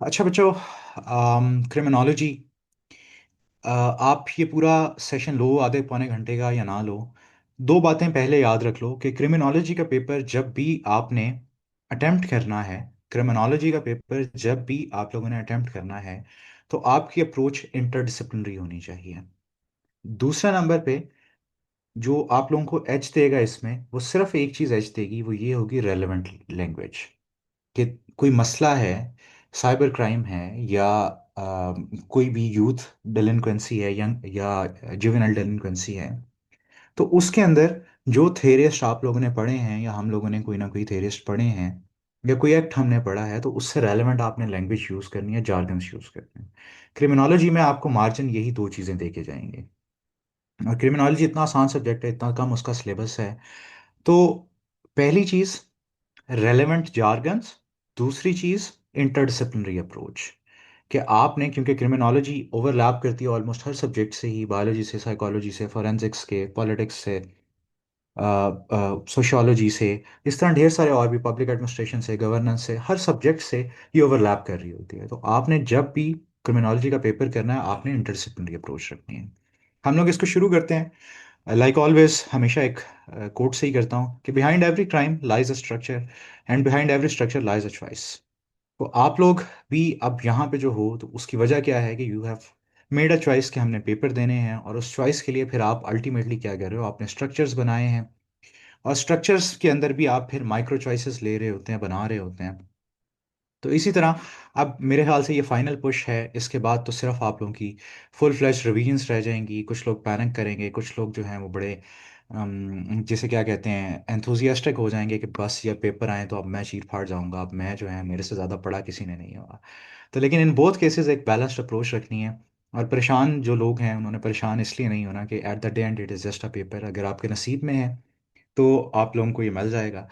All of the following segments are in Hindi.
अच्छा बच्चों, क्रिमिनोलॉजी। आप ये पूरा सेशन लो, आधे पौने घंटे का या ना लो, दो बातें पहले याद रख लो कि क्रिमिनोलॉजी का पेपर जब भी आपने अटेम्प्ट करना है, क्रिमिनोलॉजी का पेपर जब भी आप लोगों ने अटेम्प्ट करना है, तो आपकी अप्रोच इंटरडिसिप्लिनरी होनी चाहिए। दूसरा नंबर पे जो आप लोगों को एज देगा इसमें, वो सिर्फ एक चीज़ एज देगी, वो ये होगी रेलेवेंट लैंग्वेज। कि कोई मसला है, साइबर क्राइम है, या कोई भी यूथ डेलिंक्वेंसी है, यंग या जुवेनाइल डेलिंक्वेंसी है, तो उसके अंदर जो थेरिस्ट आप लोगों ने पढ़े हैं या हम लोगों ने कोई ना कोई थेरिस्ट पढ़े हैं या कोई एक्ट हमने पढ़ा है, तो उससे रेलेवेंट आपने लैंग्वेज यूज़ करनी है, जार्गन्स यूज़ करने हैं। क्रिमिनोलॉजी में आपको मार्जिन यही दो चीज़ें देके जाएंगे। और क्रिमिनोलॉजी इतना आसान सब्जेक्ट है, इतना कम उसका सिलेबस है। तो पहली चीज़ रेलेवेंट जार्गन्स, दूसरी चीज़ इंटरडिसिप्लिनरी अप्रोच। कि आपने, क्योंकि क्रिमिनोलॉजी ओवरलैप करती है ऑलमोस्ट हर सब्जेक्ट से ही, बायोलॉजी से, साइकोलॉजी से, फोरेंसिक्स के, पॉलिटिक्स से, सोशियोलॉजी से, इस तरह ढेर सारे और भी, पब्लिक एडमिनिस्ट्रेशन से, गवर्नेंस से, हर सब्जेक्ट से ये ओवरलैप कर रही होती है। तो आपने जब भी क्रिमिनोलॉजी का पेपर करना है, आपने इंटरडिसिप्लिनरी अप्रोच रखनी है। हम लोग इसको शुरू करते हैं लाइक ऑलवेज, हमेशा एक कोट से ही करता हूँ कि behind every crime lies a structure, and behind every structure lies a choice. तो आप लोग भी अब यहाँ पे जो हो, तो उसकी वजह क्या है कि you have made a choice कि हमने पेपर देने हैं, और उस चॉइस के लिए फिर आप अल्टीमेटली क्या कर रहे हो, आपने स्ट्रक्चर्स बनाए हैं, और स्ट्रक्चर्स के अंदर भी आप फिर माइक्रो चॉइसेस ले रहे होते हैं, बना रहे होते हैं। तो इसी तरह अब मेरे ख्याल से ये फाइनल पुश है, इसके बाद तो सिर्फ आप लोगों की फुल फ्लैश रिवीजन्स रह जाएंगी। कुछ लोग पैनिक करेंगे, कुछ लोग जो हैं वो बड़े जिसे क्या कहते हैं, एंथुजियास्टिक हो जाएंगे कि बस ये पेपर आए तो अब मैं चीर फाड़ जाऊंगा, अब मैं जो है, मेरे से ज़्यादा पढ़ा किसी ने नहीं होगा। तो लेकिन इन बोथ केसेस एक बैलेंस्ड अप्रोच रखनी है। और परेशान जो लोग हैं, उन्होंने परेशान इसलिए नहीं होना कि at the day and it is just a paper. अगर आपके नसीब में है तो आप लोगों को ये मिल जाएगा।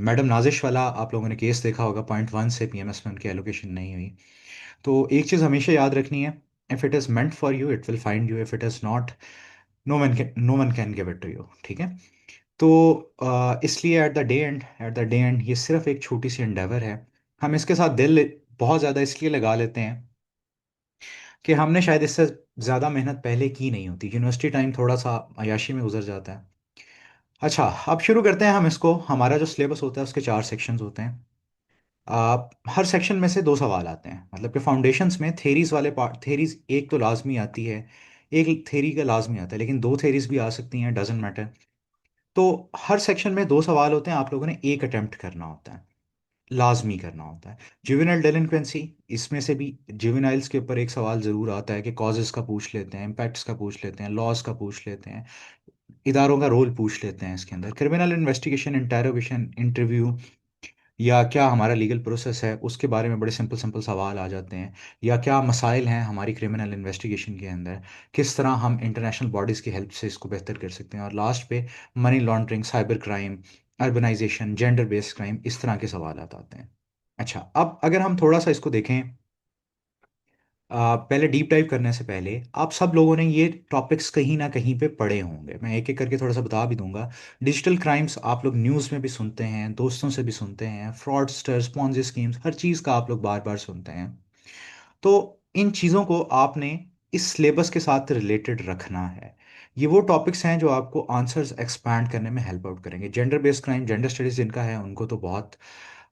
मैडम नाजिश वाला आप लोगों ने केस देखा होगा, पॉइंट 1 से पीएमएस में उनकी एलोकेशन नहीं हुई। तो एक चीज़ हमेशा याद रखनी है, if it is meant for you it will find you, if it is not, no one can give it to you. ठीक है। तो इसलिए एट द डे एंड ये सिर्फ एक छोटी सी एंडेवर है। हम इसके साथ दिल बहुत ज़्यादा इसलिए लगा लेते हैं कि हमने शायद इससे ज़्यादा मेहनत पहले की नहीं होती, यूनिवर्सिटी टाइम थोड़ा सा अयाशी में गुजर जाता है। अच्छा, अब शुरू करते हैं हम इसको। हमारा जो सिलेबस होता है उसके 4 सेक्शंस होते हैं। हर सेक्शन में से दो सवाल आते हैं, मतलब कि फाउंडेशंस में थेरीज वाले पार्ट, थेरीज एक तो लाजमी आती है, एक थेरी का लाजमी आता है, लेकिन दो थेरीज भी आ सकती हैं, डजेंट मैटर। तो हर सेक्शन में दो सवाल होते हैं, आप लोगों ने एक अटेम्प्ट करना होता है, लाजमी करना होता है। जुवेनाइल डेलिंक्वेंसी, इसमें से भी जुवेनाइल्स के ऊपर एक सवाल ज़रूर आता है कि कॉजेज़ का पूछ लेते हैं, इम्पैक्ट्स का पूछ लेते हैं, लॉस का पूछ लेते हैं, इदारों का रोल पूछ लेते हैं इसके अंदर, क्रिमिनल इन्वेस्टिगेशन, इंटेरोगेशन, इंटरव्यू, या क्या हमारा लीगल प्रोसेस है उसके बारे में बड़े सिंपल सिंपल सवाल आ जाते हैं, या क्या मसाइल हैं हमारी क्रिमिनल इन्वेस्टिगेशन के अंदर, किस तरह हम इंटरनेशनल बॉडीज़ की हेल्प से इसको बेहतर कर सकते हैं, और लास्ट पे money laundering, cyber crime, urbanisation, gender based crime, इस तरह के सवाल आते हैं। अच्छा, अब अगर हम थोड़ा सा इसको देखें, पहले डीप डाइव करने से पहले, आप सब लोगों ने ये टॉपिक्स कहीं ना कहीं पे पढ़े होंगे, मैं एक एक करके थोड़ा सा बता भी दूंगा। डिजिटल क्राइम्स आप लोग न्यूज़ में भी सुनते हैं, दोस्तों से भी सुनते हैं, फ्रॉडस्टर्स, पॉन्जी स्कीम्स, हर चीज़ का आप लोग बार बार सुनते हैं। तो इन चीज़ों को आपने इस सिलेबस के साथ रिलेटेड रखना है। ये वो टॉपिक्स हैं जो आपको आंसर्स एक्सपैंड करने में हेल्प आउट करेंगे। Gender based crime, gender studies जिनका है उनको तो बहुत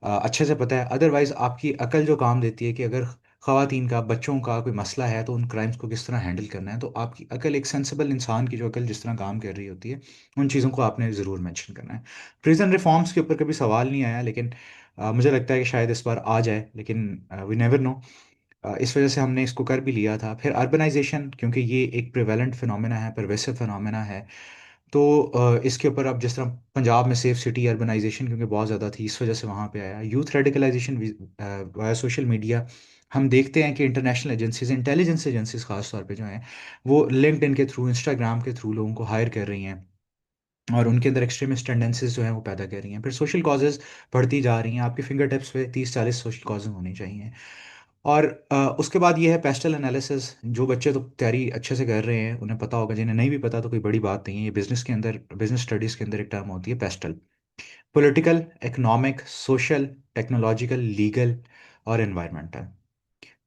अच्छे से पता है। अदरवाइज आपकी अकल जो काम देती है कि अगर खातन का, बच्चों का कोई मसला है तो उन क्राइम्स को किस तरह हैंडल करना है, तो आपकी अकल, एक सेंसिबल इंसान की जो अकल जिस तरह काम कर रही होती है, उन चीज़ों को आपने ज़रूर मेंशन करना है। प्रिजन रिफॉर्म्स के ऊपर कभी सवाल नहीं आया, लेकिन मुझे लगता है कि शायद इस बार आ जाए, लेकिन वी नेवर नो। इस वजह से हमने इसको कर भी लिया था। फिर अर्बनाइजेशन, क्योंकि ये एक प्रिवेलेंट फिनोमेना है, परवेसिव फिनोमेना है, तो इसके ऊपर अब जिस तरह पंजाब में सेफ सिटी अर्बनाइजेशन क्योंकि बहुत ज़्यादा थी, इस वजह से वहाँ पे आया। Youth radicalisation via social media, हम देखते हैं कि इंटरनेशनल एजेंसीज, इंटेलिजेंस एजेंसीज खास तौर पे जो हैं, वो लिंक्डइन के थ्रू, इंस्टाग्राम के थ्रू लोगों को हायर कर रही हैं, और उनके अंदर एक्सट्रीमिस्ट टेंडेंसीज जो हैं वो पैदा कर रही हैं। फिर सोशल कॉजेज़ बढ़ती जा रही हैं, आपकी फिंगर टिप्स पे 30-40 सोशल कॉजेज़ होनी चाहिए। और उसके बाद ये है पेस्टल एनालिसिस। जो बच्चे तो तैयारी अच्छे से कर रहे हैं उन्हें पता होगा, जिन्हें नहीं भी पता तो कोई बड़ी बात नहीं है। ये बिजनेस के अंदर, बिजनेस स्टडीज़ के अंदर एक टर्म होती है pastel. Political, economic, social, technological, legal, और एनवायरमेंटल।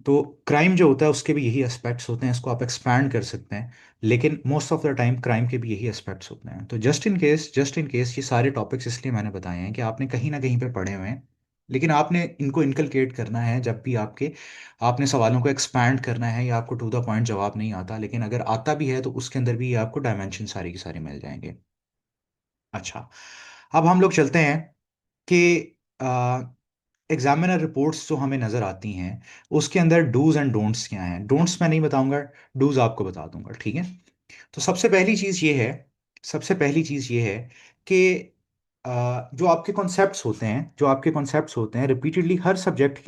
तो क्राइम जो होता है उसके भी यही एस्पेक्ट्स होते हैं, इसको आप एक्सपैंड कर सकते हैं, लेकिन most of the time crime के भी यही एस्पेक्ट्स होते हैं। तो जस्ट इन केस ये सारे टॉपिक्स इसलिए मैंने बताए हैं कि आपने कहीं ना कहीं पे पढ़े हुए हैं, लेकिन आपने इनको इनकलकेट करना है जब भी आपने सवालों को एक्सपैंड करना है, या आपको टू द पॉइंट जवाब नहीं आता, लेकिन अगर आता भी है तो उसके अंदर भी आपको डायमेंशन सारी की सारी मिल जाएंगे। अच्छा, अब हम लोग चलते हैं कि एग्जामिनर रिपोर्ट्स जो हमें नज़र आती हैं उसके अंदर डूज एंड डोंट्स क्या हैं। डोंट्स मैं नहीं बताऊंगा, डूज आपको बता दूंगा, ठीक है। तो सबसे पहली चीज़ ये है कि जो आपके कॉन्सेप्ट्स होते हैं रिपीटेडली हर सब्जेक्ट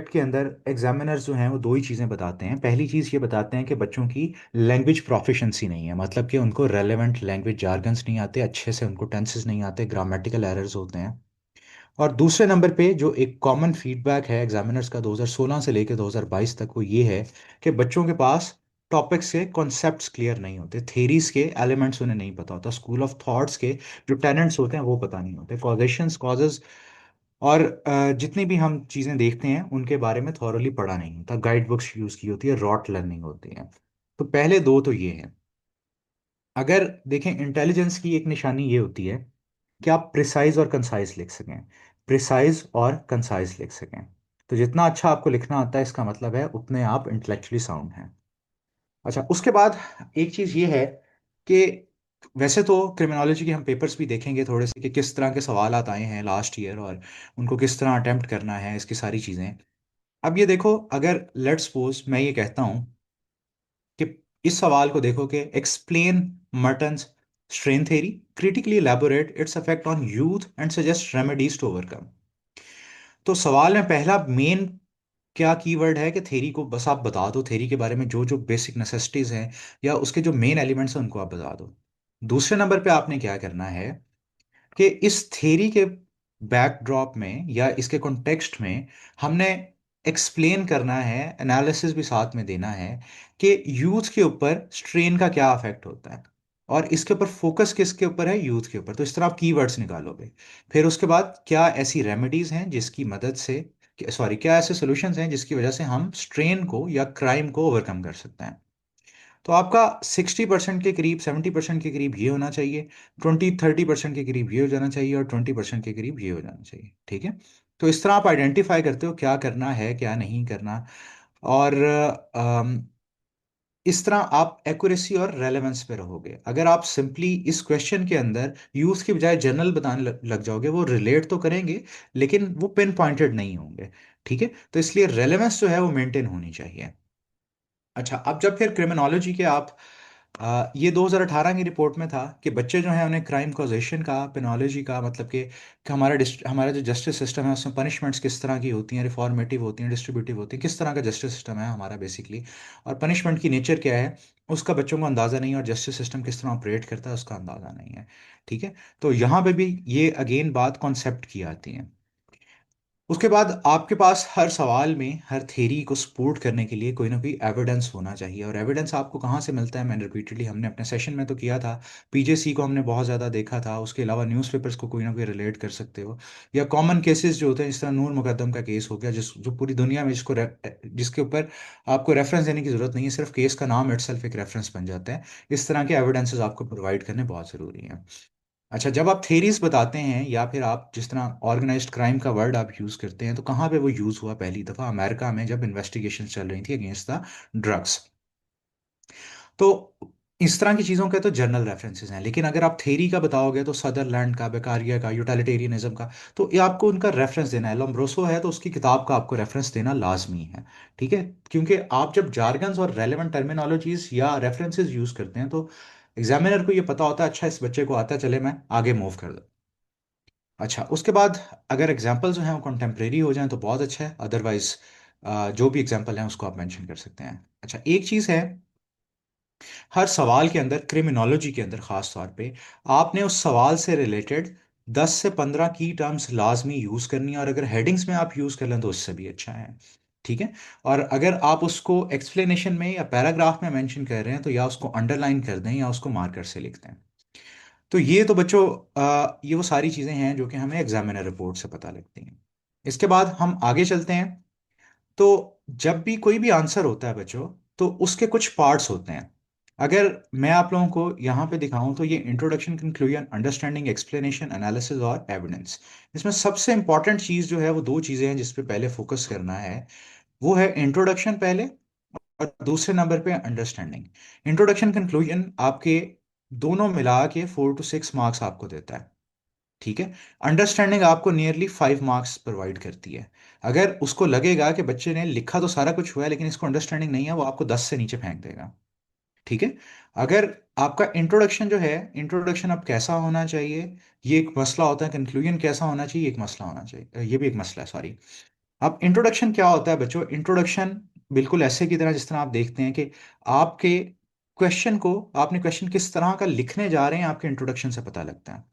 के अंदर एग्जामिनर्स जो हैं वो दो ही चीज़ें बताते हैं। पहली चीज़ ये बताते हैं कि बच्चों की लैंग्वेज प्रोफिशिएंसी नहीं है, मतलब कि उनको रेलेवेंट लैंग्वेज जार्गन्स नहीं आते अच्छे से, उनको टेंसेस नहीं आते, ग्रामेटिकल एरर्स होते हैं। और दूसरे नंबर पे जो एक कॉमन फीडबैक है एग्जामिनर्स का 2016 से लेकर 2022 तक, वो ये है कि बच्चों के पास टॉपिक्स के कॉन्सेप्ट्स क्लियर नहीं होते, थेरीज के एलिमेंट्स उन्हें नहीं पता होता, स्कूल ऑफ थॉट्स के जो टेनेंट्स होते हैं वो पता नहीं होते, कॉजेशंस कॉजेज और जितनी भी हम चीज़ें देखते हैं उनके बारे में थॉरली पढ़ा नहीं होता, गाइड बुक्स यूज़ की होती है, रॉट लर्निंग होती है। तो पहले दो तो ये है। अगर देखें, इंटेलिजेंस की एक निशानी ये होती है कि आप प्रिसाइज और कंसाइज लिख सकें, प्रिसाइज और कंसाइज लिख सकें। तो जितना अच्छा आपको लिखना आता है इसका मतलब है उतने आप इंटेलेक्चुअली साउंड हैं। अच्छा, उसके बाद एक चीज़ ये है कि वैसे तो क्रिमिनोलॉजी के हम पेपर्स भी देखेंगे थोड़े से कि किस तरह के सवाल आए हैं लास्ट ईयर और उनको किस तरह अटेम्प्ट करना है, इसकी सारी चीज़ें। अब ये देखो, अगर लेट्स सपोज मैं ये कहता हूँ कि इस सवाल को देखो कि explain Merton's strain theory, critically elaborate its effect on youth and suggest remedies to overcome. तो सवाल में पहला मेन क्या कीवर्ड है कि थेरी को बस आप बता दो, थेरी के बारे में जो जो बेसिक नेसेसिटीज हैं या उसके जो मेन एलिमेंट्स हैं उनको आप बता दो। दूसरे नंबर पे आपने क्या करना है कि इस थेरी के बैकड्रॉप में या इसके कॉन्टेक्स्ट में हमने एक्सप्लेन करना है, एनालिसिस भी साथ में देना है कि यूथ के ऊपर स्ट्रेन का क्या इफेक्ट होता है, और इसके ऊपर फोकस किसके ऊपर है, यूथ के ऊपर। तो इस तरह आप कीवर्ड्स निकालोगे। फिर उसके बाद क्या ऐसी रेमेडीज हैं जिसकी मदद से, सॉरी, क्या ऐसे सॉल्यूशंस हैं जिसकी वजह से हम स्ट्रेन को या क्राइम को ओवरकम कर सकते हैं। तो आपका 60% के करीब, 70% के करीब ये होना चाहिए, 20-30% के करीब ये हो जाना चाहिए, और 20% के करीब ये हो जाना चाहिए, ठीक है। तो इस तरह आप आइडेंटिफाई करते हो क्या करना है क्या नहीं करना। और इस तरह आप एक्यूरेसी और रेलेवेंस पे रहोगे। अगर आप सिंपली इस क्वेश्चन के अंदर यूज के बजाय जनरल बताने लग जाओगे, वो रिलेट तो करेंगे लेकिन वो पिन पॉइंटेड नहीं होंगे, ठीक है। तो इसलिए रेलेवेंस जो है वो मेंटेन होनी चाहिए। अच्छा, अब जब फिर क्रिमिनोलॉजी के आप ये 2018 की रिपोर्ट में था कि बच्चे जो हैं उन्हें क्राइम कॉजेशन का, पेनोलॉजी का, मतलब कि हमारा जो जस्टिस सिस्टम है उसमें पनिशमेंट्स किस तरह की होती हैं, रिफॉर्मेटिव होती हैं, डिस्ट्रीब्यूटिव होती हैं, किस तरह का जस्टिस सिस्टम है हमारा बेसिकली, और पनिशमेंट की नेचर क्या है उसका बच्चों को अंदाज़ा नहीं है, और जस्टिस सिस्टम किस तरह ऑपरेट करता है उसका अंदाज़ा नहीं है, ठीक है। तो यहाँ पे भी ये अगेन बात कॉन्सेप्ट की आती है। उसके बाद आपके पास हर सवाल में, हर थ्योरी को सपोर्ट करने के लिए कोई ना कोई एविडेंस होना चाहिए। और एविडेंस आपको कहाँ से मिलता है, मैंने रिपीटेडली हमने अपने सेशन में तो किया था, पीजेसी को हमने बहुत ज़्यादा देखा था, उसके अलावा न्यूज़पेपर्स को कोई ना कोई रिलेट कर सकते हो, या कॉमन केसेस जो होते हैं जिस तरह नूर मुकद्दम का केस हो गया, जो पूरी दुनिया में जिसके ऊपर आपको रेफरेंस देने की ज़रूरत नहीं है, सिर्फ केस का नाम इटसेल्फ एक रेफरेंस बन जाता है। इस तरह के एविडेंसेस आपको प्रोवाइड करने बहुत ज़रूरी हैं। अच्छा, जब आप थेरीज बताते हैं या फिर आप जिस तरह ऑर्गेनाइज्ड क्राइम का वर्ड आप यूज़ करते हैं, तो कहाँ पे वो यूज़ हुआ, पहली दफ़ा अमेरिका में जब इन्वेस्टिगेशन चल रही थी अगेंस्ट द ड्रग्स। तो इस तरह की चीज़ों के तो जनरल रेफरेंसेस हैं, लेकिन अगर आप थेरी का बताओगे तो सदरलैंड का, बेकारिया का, यूटिलिटेरियनिज्म का, तो ये आपको उनका रेफरेंस देना है। लोम्ब्रोसो है तो उसकी किताब का आपको रेफरेंस देना लाजमी है, ठीक है। क्योंकि आप जब जार्गन्स और रेलेवेंट टर्मिनोलॉजीज या रेफरेंसेस यूज़ करते हैं तो एग्जामिनर को ये पता होता है, अच्छा इस बच्चे को आता है, चले मैं आगे मूव कर दूँ। अच्छा, उसके बाद अगर एग्जाम्पल जो हैं वो कंटेम्प्रेरी हो जाएं तो बहुत अच्छा है, अदरवाइज जो भी एग्जाम्पल हैं उसको आप मेंशन कर सकते हैं। अच्छा, एक चीज़ है, हर सवाल के अंदर, क्रिमिनोलॉजी के अंदर ख़ास तौर पे, आपने उस सवाल से रिलेटेड 10 से 15 की टर्म्स लाजमी यूज़ करनी है, और अगर हेडिंग्स में आप यूज़ कर लें तो उससे भी अच्छा है, ठीक है। और अगर आप उसको एक्सप्लेनेशन में या पैराग्राफ में मेंशन कर रहे हैं तो या उसको अंडरलाइन कर दें या उसको मार्कर से लिख दें। तो ये तो बच्चों ये वो सारी चीज़ें हैं जो कि हमें एग्जामिनर रिपोर्ट से पता लगती हैं। इसके बाद हम आगे चलते हैं। तो जब भी कोई भी आंसर होता है बच्चों, तो उसके कुछ पार्ट्स होते हैं। अगर मैं आप लोगों को यहाँ पे दिखाऊं तो ये introduction, conclusion, understanding, explanation, analysis और एविडेंस। इसमें सबसे इंपॉर्टेंट चीज़ जो है वो दो चीज़ें हैं जिस पे पहले फोकस करना है। वो है इंट्रोडक्शन पहले, और दूसरे नंबर पे अंडरस्टैंडिंग। इंट्रोडक्शन, कंक्लूजन आपके दोनों मिला के 4 to 6 मार्क्स आपको देता है। ठीक है। अंडरस्टैंडिंग आपको नियरली 5 मार्क्स प्रोवाइड करती है। अगर उसको लगेगा कि बच्चे ने लिखा तो सारा कुछ हुआ है लेकिन इसको अंडरस्टैंडिंग नहीं है, वो आपको 10 से नीचे फेंक देगा। ठीक है। अगर आपका इंट्रोडक्शन जो है, इंट्रोडक्शन अब कैसा होना चाहिए, ये एक मसला होता है। कंक्लूजन कैसा होना चाहिए, एक मसला होना चाहिए, ये भी एक मसला है, सॉरी। अब इंट्रोडक्शन क्या होता है बच्चों? इंट्रोडक्शन बिल्कुल ऐसे की तरह जिस तरह आप देखते हैं कि आपके क्वेश्चन को, आपने क्वेश्चन किस तरह का लिखने जा रहे हैं, आपके इंट्रोडक्शन से पता लगता है।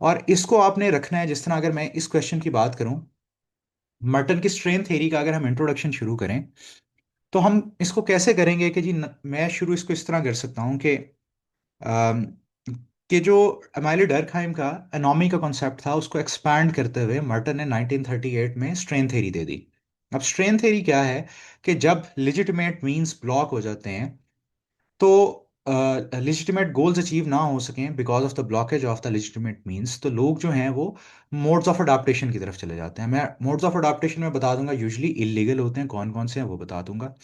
और इसको आपने रखना है जिस तरह, अगर मैं इस क्वेश्चन की बात करूं, मर्टन की स्ट्रेन थ्योरी का अगर हम इंट्रोडक्शन शुरू करें, तो हम इसको कैसे करेंगे कि जी मैं शुरू इसको इस तरह कर सकता हूं अम, कि जो अमाइली डर्कहाइम का एनॉमी का कॉन्सेप्ट था उसको एक्सपैंड करते हुए मर्टन ने 1938 में स्ट्रेन थ्योरी दे दी। अब स्ट्रेन थ्योरी क्या है कि जब लेजिटिमेट मींस ब्लॉक हो जाते हैं, तो लेजिटिमेट गोल्स अचीव ना हो सकें because of the blockage of the legitimate means, तो लोग जो हैं वो मोड्स ऑफ अडाप्टेशन की तरफ चले जाते हैं। मैं मोड्स ऑफ अडाप्टेशन में बता दूंगा, यूजली इलीगल होते हैं, कौन कौन से हैं वो बता दूंगा।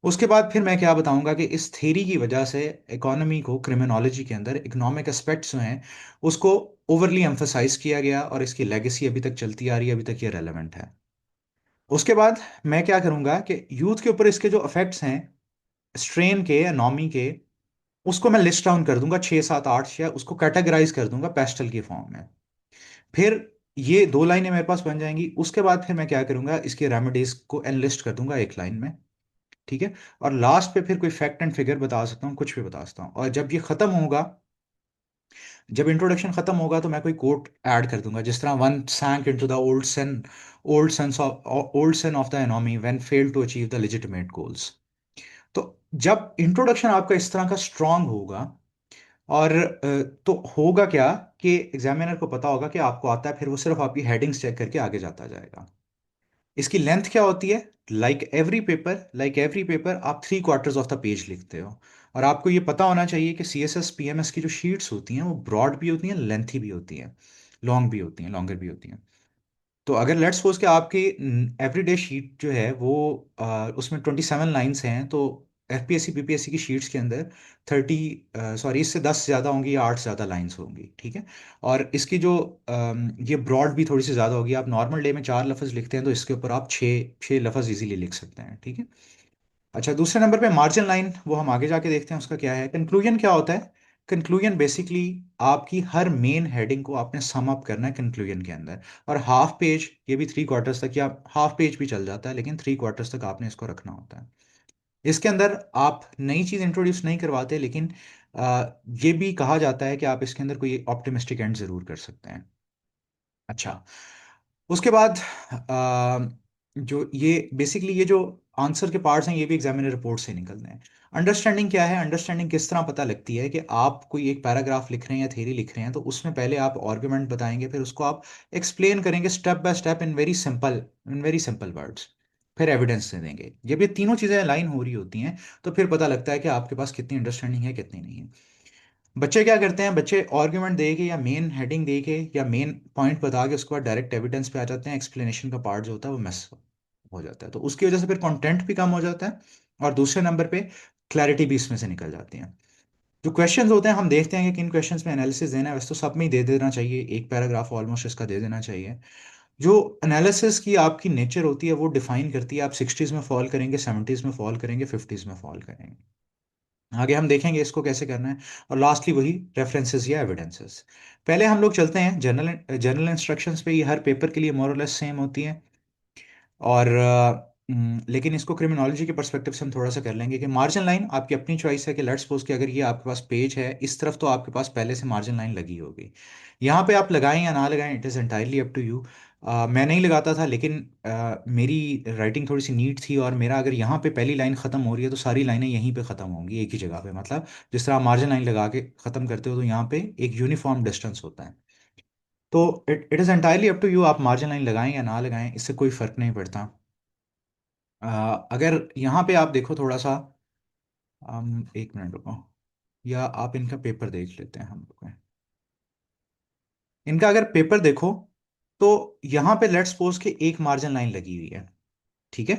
उसके बाद फिर मैं क्या बताऊंगा कि इस थ्योरी की वजह से इकोनॉमी को, क्रिमिनोलॉजी के अंदर इकोनॉमिक एस्पेक्ट्स जो हैं उसको ओवरली एम्फसाइज किया गया, और इसकी लेगेसी अभी तक चलती आ रही है, अभी तक ये रेलेवेंट है। उसके बाद मैं क्या करूंगा कि यूथ के ऊपर इसके जो इफेक्ट्स हैं स्ट्रेन के, एनॉमी के, उसको मैं लिस्ट डाउन कर दूंगा, 6 7 8, या उसको कैटेगराइज कर दूंगा पेस्टल की फॉर्म में। फिर ये 2 लाइनें मेरे पास बन जाएंगी। उसके बाद फिर मैं क्या करूंगा, इसके रेमेडीज को एनलिस्ट कर दूंगा एक लाइन में। ठीक है। और लास्ट पे फिर कोई फैक्ट एंड फिगर बता सकता हूँ, कुछ भी बता सकता हूँ। और जब ये खत्म होगा, जब इंट्रोडक्शन खत्म होगा, तो मैं कोई कोट ऐड कर दूंगा, जिस तरह one sank into the old sun of the anomie when failed to achieve the legitimate goals. तो जब इंट्रोडक्शन आपका इस तरह का स्ट्रांग होगा, और तो होगा क्या कि एग्जामिनर को पता होगा कि आपको आता है, फिर वो सिर्फ आपकी हेडिंग्स चेक करके आगे जाता जाएगा। इसकी लेंथ क्या होती है? लाइक एवरी पेपर आप 3 क्वार्टर्स ऑफ द पेज लिखते हो। और आपको ये पता होना चाहिए कि CSS PMS की जो शीट्स होती हैं वो ब्रॉड भी होती हैं, लेंथी भी होती हैं, लॉन्ग भी होती हैं, लॉन्गर भी होती हैं। तो अगर लेट्स सपोज कि आपकी एवरीडे शीट जो है वो उसमें 27 लाइन्स हैं, तो FPSC PPSC की शीट्स के अंदर 30, सॉरी, इससे 10 ज़्यादा होंगी या 8 ज़्यादा लाइन्स होंगी। ठीक है। और इसकी जो ये ब्रॉड भी थोड़ी सी ज़्यादा होगी। आप नॉर्मल डे में 4 लफ्ज़ लिखते हैं, तो इसके ऊपर आप छः छः लफ्ज़ इजीली लिख सकते हैं। ठीक है। अच्छा, दूसरे नंबर पे मार्जिन लाइन, वो हम आगे जाके देखते हैं उसका क्या है। कंक्लूजन क्या होता है? कंक्लूजन बेसिकली आपकी हर मेन हेडिंग को आपने सम अप करना है कंक्लूजन के अंदर। और हाफ पेज, ये भी 3 क्वार्टर्स तक, या हाफ पेज भी चल जाता है, लेकिन 3 क्वार्टर्स तक आपने इसको रखना होता है। इसके अंदर आप नई चीज़ इंट्रोड्यूस नहीं करवाते, लेकिन ये भी कहा जाता है कि आप इसके अंदर कोई ऑप्टिमिस्टिक एंड जरूर कर सकते हैं। अच्छा, उसके बाद जो ये बेसिकली ये जो आंसर के पार्ट्स हैं, ये भी एग्जामिनर रिपोर्ट से निकलते हैं। अंडरस्टैंडिंग क्या है? अंडरस्टैंडिंग किस तरह पता लगती है कि आप कोई एक पैराग्राफ लिख रहे हैं या थ्योरी लिख रहे हैं, तो उसमें पहले आप आर्गुमेंट बताएंगे, फिर उसको आप एक्सप्लेन करेंगे step by step in very simple words. फिर एविडेंस दे देंगे। जब ये तीनों चीज़ें अलाइन हो रही होती हैं, तो फिर पता लगता है कि आपके पास कितनी अंडरस्टैंडिंग है, कितनी नहीं है। बच्चे क्या करते हैं? बच्चे आर्ग्यूमेंट दे के या मेन हेडिंग दे के या मेन पॉइंट बता के उसके बाद डायरेक्ट एविडेंस पे आ जाते हैं। एक्सप्लेनेशन का पार्ट जो होता है वो मिस हो जाता है, तो उसकी वजह से फिर कंटेंट भी कम हो जाता है, और दूसरे नंबर पे क्लैरिटी भी इसमें से निकल जाती है। जो क्वेश्चंस होते हैं, हम देखते हैं कि किन क्वेश्चंस में एनालिसिस देना है। वैसे तो सब में ही दे देना चाहिए, एक पैराग्राफ ऑलमोस्ट इसका दे देना चाहिए। जो एनालिसिस की आपकी नेचर होती है वो डिफाइन करती है, आप 60s में फॉल करेंगे, 70s में फॉल करेंगे, 50s में फॉल करेंगे। आगे हम देखेंगे इसको कैसे करना है। और लास्टली वही रेफरेंसेस या एविडेंसेस। पहले हम लोग चलते हैं जनरल जनरल इंस्ट्रक्शंस पे। ये हर पेपर के लिए मोर और लेस सेम होती हैं। और लेकिन इसको क्रिमिनोलॉजी के पर्सपेक्टिव से हम थोड़ा सा कर लेंगे कि मार्जिन लाइन आपकी अपनी चॉइस है कि लेट्स सपोज कि अगर ये आपके पास पेज है इस तरफ तो आपके पास पहले से मार्जिन लाइन लगी होगी। यहाँ पे आप लगाएं या ना लगाएं it is entirely up to you. मैं नहीं लगाता था लेकिन मेरी राइटिंग थोड़ी सी नीट थी और मेरा अगर यहाँ पे पहली लाइन ख़त्म हो रही है तो सारी लाइनें यहीं पे ख़त्म होंगी एक ही जगह पे, मतलब जिस तरह आप मार्जिन लाइन लगा के ख़त्म करते हो तो यहाँ पे एक यूनिफॉर्म डिस्टेंस होता है। तो it is entirely up to you, आप मार्जिन लाइन लगाएं या ना लगाएं इससे कोई फ़र्क नहीं पड़ता। अगर यहाँ पे आप देखो थोड़ा सा, एक मिनट रुको, या आप इनका पेपर देख लेते हैं हम लोग। इनका अगर पेपर देखो तो यहाँ पे लेट्स सपोज कि एक मार्जिन लाइन लगी हुई है, ठीक है।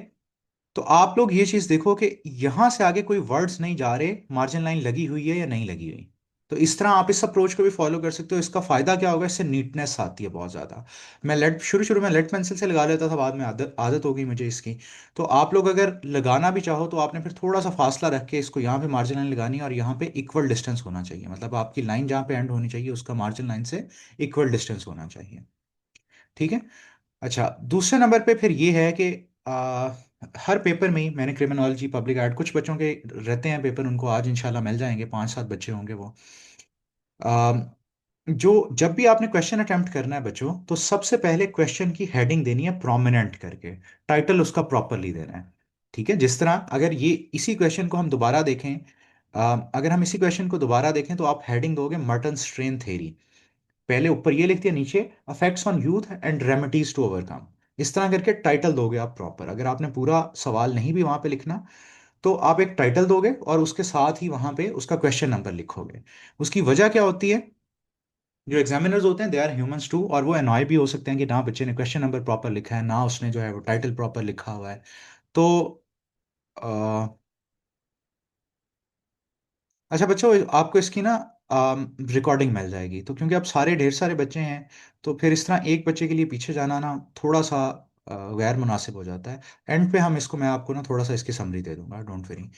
तो आप लोग ये चीज देखो कि यहां से आगे कोई वर्ड्स नहीं जा रहे, मार्जिन लाइन लगी हुई है या नहीं लगी हुई। तो इस तरह आप इस अप्रोच को भी फॉलो कर सकते हो। इसका फायदा क्या होगा, इससे नीटनेस आती है बहुत ज्यादा। मैं लेड शुरू शुरू में लेड पेंसिल से लगा लेता था, बाद में आदत आदत हो गई मुझे इसकी। तो आप लोग अगर लगाना भी चाहो तो आपने फिर थोड़ा सा फासला रख के इसको यहाँ पे मार्जिन लाइन लगानी है और यहाँ पे इक्वल डिस्टेंस होना चाहिए, मतलब आपकी लाइन जहाँ पे एंड होनी चाहिए उसका मार्जिन लाइन से इक्वल डिस्टेंस होना चाहिए, ठीक है। अच्छा, दूसरे नंबर पे फिर ये है कि हर पेपर में ही मैंने क्रिमिनोलॉजी पब्लिक एड, कुछ बच्चों के रहते हैं पेपर, उनको आज इंशाल्लाह मिल जाएंगे, 5-7 बच्चे होंगे वो। आ, जो जब भी आपने क्वेश्चन अटेम्प्ट करना है बच्चों, तो सबसे पहले क्वेश्चन की हेडिंग देनी है प्रोमिनेंट करके, टाइटल उसका प्रॉपरली देना है, ठीक है। जिस तरह अगर ये इसी क्वेश्चन को हम दोबारा देखें, अगर हम इसी क्वेश्चन को दोबारा देखें तो आप हेडिंग दोगे मर्टन स्ट्रेन थ्योरी, पहले ऊपर ये लिख दिया, नीचे affects on youth and remedies to overcome. इस तरह करके टाइटल दोगे आप प्रॉपर। अगर आपने पूरा सवाल नहीं भी वहां पे लिखना तो आप एक टाइटल दोगे और उसके साथ ही वहां पे उसका क्वेश्चन नंबर लिखोगे। उसकी वजह क्या होती है, जो एग्जामिनर्स होते हैं दे आर ह्यूमंस टू, और वो अनॉय भी हो सकते हैं कि ना बच्चे ने क्वेश्चन नंबर प्रॉपर लिखा है ना उसने जो है वो टाइटल प्रॉपर लिखा हुआ है। तो अच्छा बच्चों, आपको इसकी ना रिकॉर्डिंग मिल जाएगी, तो क्योंकि आप सारे ढेर सारे बच्चे हैं तो फिर इस तरह एक बच्चे के लिए पीछे जाना ना थोड़ा सा गैर मुनासिब हो जाता है। एंड पे हम इसको, मैं आपको ना थोड़ा सा इसकी समरी दे दूंगा, डोंट वरी।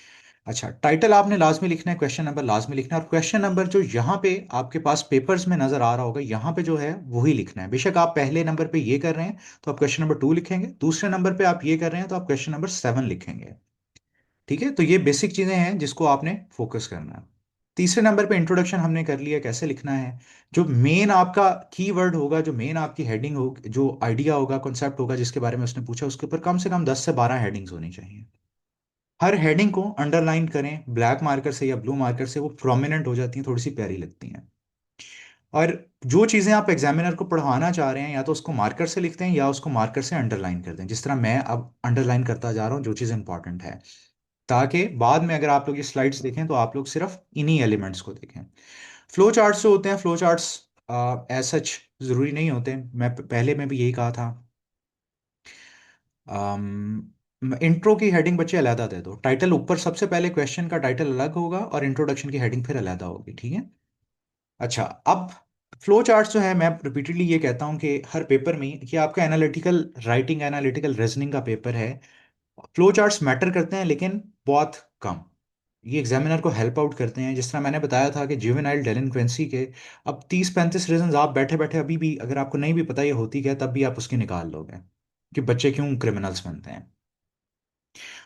अच्छा, टाइटल आपने लाजमी लिखना है, क्वेश्चन नंबर लाजमी लिखना है, और क्वेश्चन नंबर जो यहाँ पे आपके पास पेपर्स में नजर आ रहा होगा यहाँ पे जो है वही लिखना है। बेशक आप पहले नंबर पे ये कर रहे हैं तो आप क्वेश्चन नंबर 2 लिखेंगे, दूसरे नंबर पे आप ये कर रहे हैं तो आप क्वेश्चन नंबर 7 लिखेंगे, ठीक है। तो ये बेसिक चीजें हैं जिसको आपने फोकस करना है। तीसरे नंबर पे इंट्रोडक्शन हमने कर लिया कैसे लिखना है। जो मेन आपका कीवर्ड होगा, जो मेन आपकी हेडिंग होगी, जो आइडिया होगा, कॉन्सेप्ट होगा जिसके बारे में उसने पूछा, उसके ऊपर कम से कम 10 से 12 हेडिंग्स होनी चाहिए। हर हेडिंग को अंडरलाइन करें ब्लैक मार्कर से या ब्लू मार्कर से, वो प्रोमिनेंट हो जाती हैं, थोड़ी सी प्यारी लगती हैं। और जो चीज़ें आप एग्जामिनर को पढ़वाना चाह रहे हैं या तो उसको मार्कर से लिखते हैं या उसको मार्कर से अंडरलाइन करते हैं, जिस तरह मैं अब अंडरलाइन करता जा रहा हूँ जो चीज़ इंपॉर्टेंट है, ताकि बाद में अगर आप लोग ये स्लाइड्स देखें तो आप लोग सिर्फ इन्हीं एलिमेंट्स को देखें। फ्लो चार्ट्स जो होते हैं, फ्लो चार्ट्स एज सच ज़रूरी नहीं होते, मैं पहले में भी यही कहा था। इंट्रो की हेडिंग बच्चे अलहदा दे दो, टाइटल ऊपर सबसे पहले क्वेश्चन का टाइटल अलग होगा और इंट्रोडक्शन की हेडिंग फिर अलहदा होगी, ठीक है। अच्छा, अब फ्लो चार्ट्स जो है, मैं रिपीटेडली ये कहता हूँ कि हर पेपर में ये आपका एनालिटिकल राइटिंग, एनालिटिकल रीजनिंग का पेपर है, फ्लो चार्ट्स मैटर करते हैं लेकिन बहुत कम। ये एग्जामिनर को हेल्प आउट करते हैं, जिस तरह मैंने बताया था कि जुवेनाइल डेलिंक्वेंसी के अब 30-35 रीजंस आप बैठे बैठे अभी भी अगर आपको नहीं भी पता ये होती क्या है, तब भी आप उसकी निकाल लोगे कि बच्चे क्यों क्रिमिनल्स बनते हैं।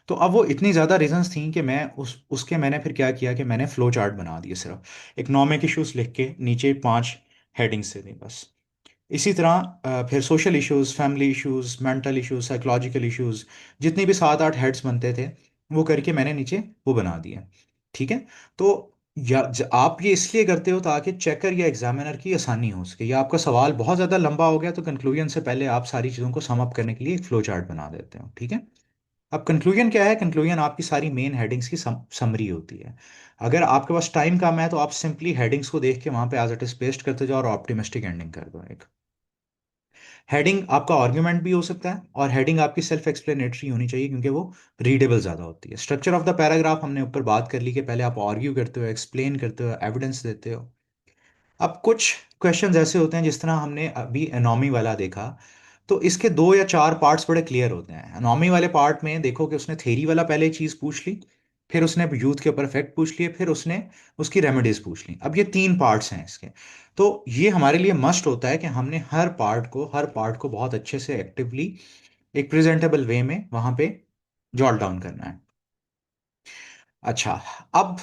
तो अब वो इतनी ज़्यादा रीजंस थी कि मैं उसके मैंने फिर क्या किया कि मैंने फ्लो चार्ट बना दिए, सिर्फ इकोनॉमिक इश्यूज लिख के नीचे 5 हेडिंग्स दे दी बस। इसी तरह फिर social issues, family issues, mental issues, psychological issues, जितने भी 7-8 हेड्स बनते थे वो करके मैंने नीचे वो बना दिया, ठीक है। तो आप ये इसलिए करते हो ताकि चेकर या एग्जामिनर की आसानी हो सके, या आपका सवाल बहुत ज़्यादा लंबा हो गया तो कंक्लूजन से पहले आप सारी चीज़ों को सम अप करने के लिए एक फ्लो चार्ट बना देते हो, ठीक है। अब कंक्लूजन क्या है, कंक्लूजन आपकी सारी मेन हेडिंग्स की समरी होती है। अगर आपके पास टाइम कम है तो आप सिंपली हेडिंग्स को देख के वहां पे एज इट इज पेस्ट करते जाओ और ऑप्टिमिस्टिक एंडिंग कर दो एक। हेडिंग आपका आर्ग्यूमेंट भी हो सकता है और हेडिंग आपकी सेल्फ एक्सप्लेनेटरी होनी चाहिए क्योंकि वो रीडेबल ज्यादा होती है। स्ट्रक्चर ऑफ द पैराग्राफ हमने ऊपर बात कर ली कि पहले आप आर्ग्यू करते हो, एक्सप्लेन करते हो, एविडेंस देते हो। अब कुछ क्वेश्चंस ऐसे होते हैं जिस तरह हमने अभी एनॉमी वाला देखा, तो इसके 2 या 4 पार्ट्स बड़े क्लियर होते हैं। एनॉमी वाले पार्ट में देखो कि उसने थेरी वाला पहले चीज पूछ ली, फिर उसने यूथ के ऊपर इफेक्ट पूछ लिए, फिर उसने उसकी रेमेडीज पूछ ली। अब ये 3 पार्ट्स हैं इसके। तो ये हमारे लिए मस्ट होता है कि हमने हर पार्ट को बहुत अच्छे से एक्टिवली एक प्रेजेंटेबल वे में वहां पे जॉट डाउन करना है। अच्छा, अब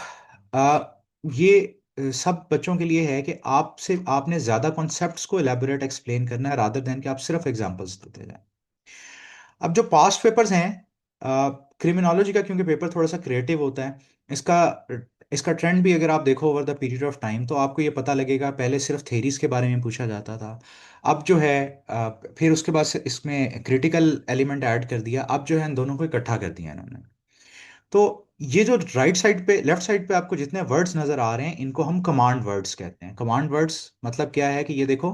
ये सब बच्चों के लिए है कि आपसे आपने ज्यादा कॉन्सेप्ट्स को एलैबोरेट एक्सप्लेन करना है रादर देन कि आप सिर्फ एग्जांपल्स देते जाएं। अब जो पास्ट पेपर्स हैं क्रिमिनोलॉजी का, क्योंकि पेपर थोड़ा सा क्रिएटिव होता है, इसका इसका ट्रेंड भी अगर आप देखो over the period of time तो आपको ये पता लगेगा, पहले सिर्फ थेरीज के बारे में पूछा जाता था। अब जो है फिर उसके बाद से इसमें क्रिटिकल एलिमेंट ऐड कर दिया, अब जो है इन दोनों को इकट्ठा कर दिया इन्होंने। तो ये जो राइट साइड पे लेफ्ट साइड पे आपको जितने वर्ड्स नजर आ रहे हैं इनको हम कमांड वर्ड्स कहते हैं। कमांड वर्ड्स मतलब क्या है कि ये देखो,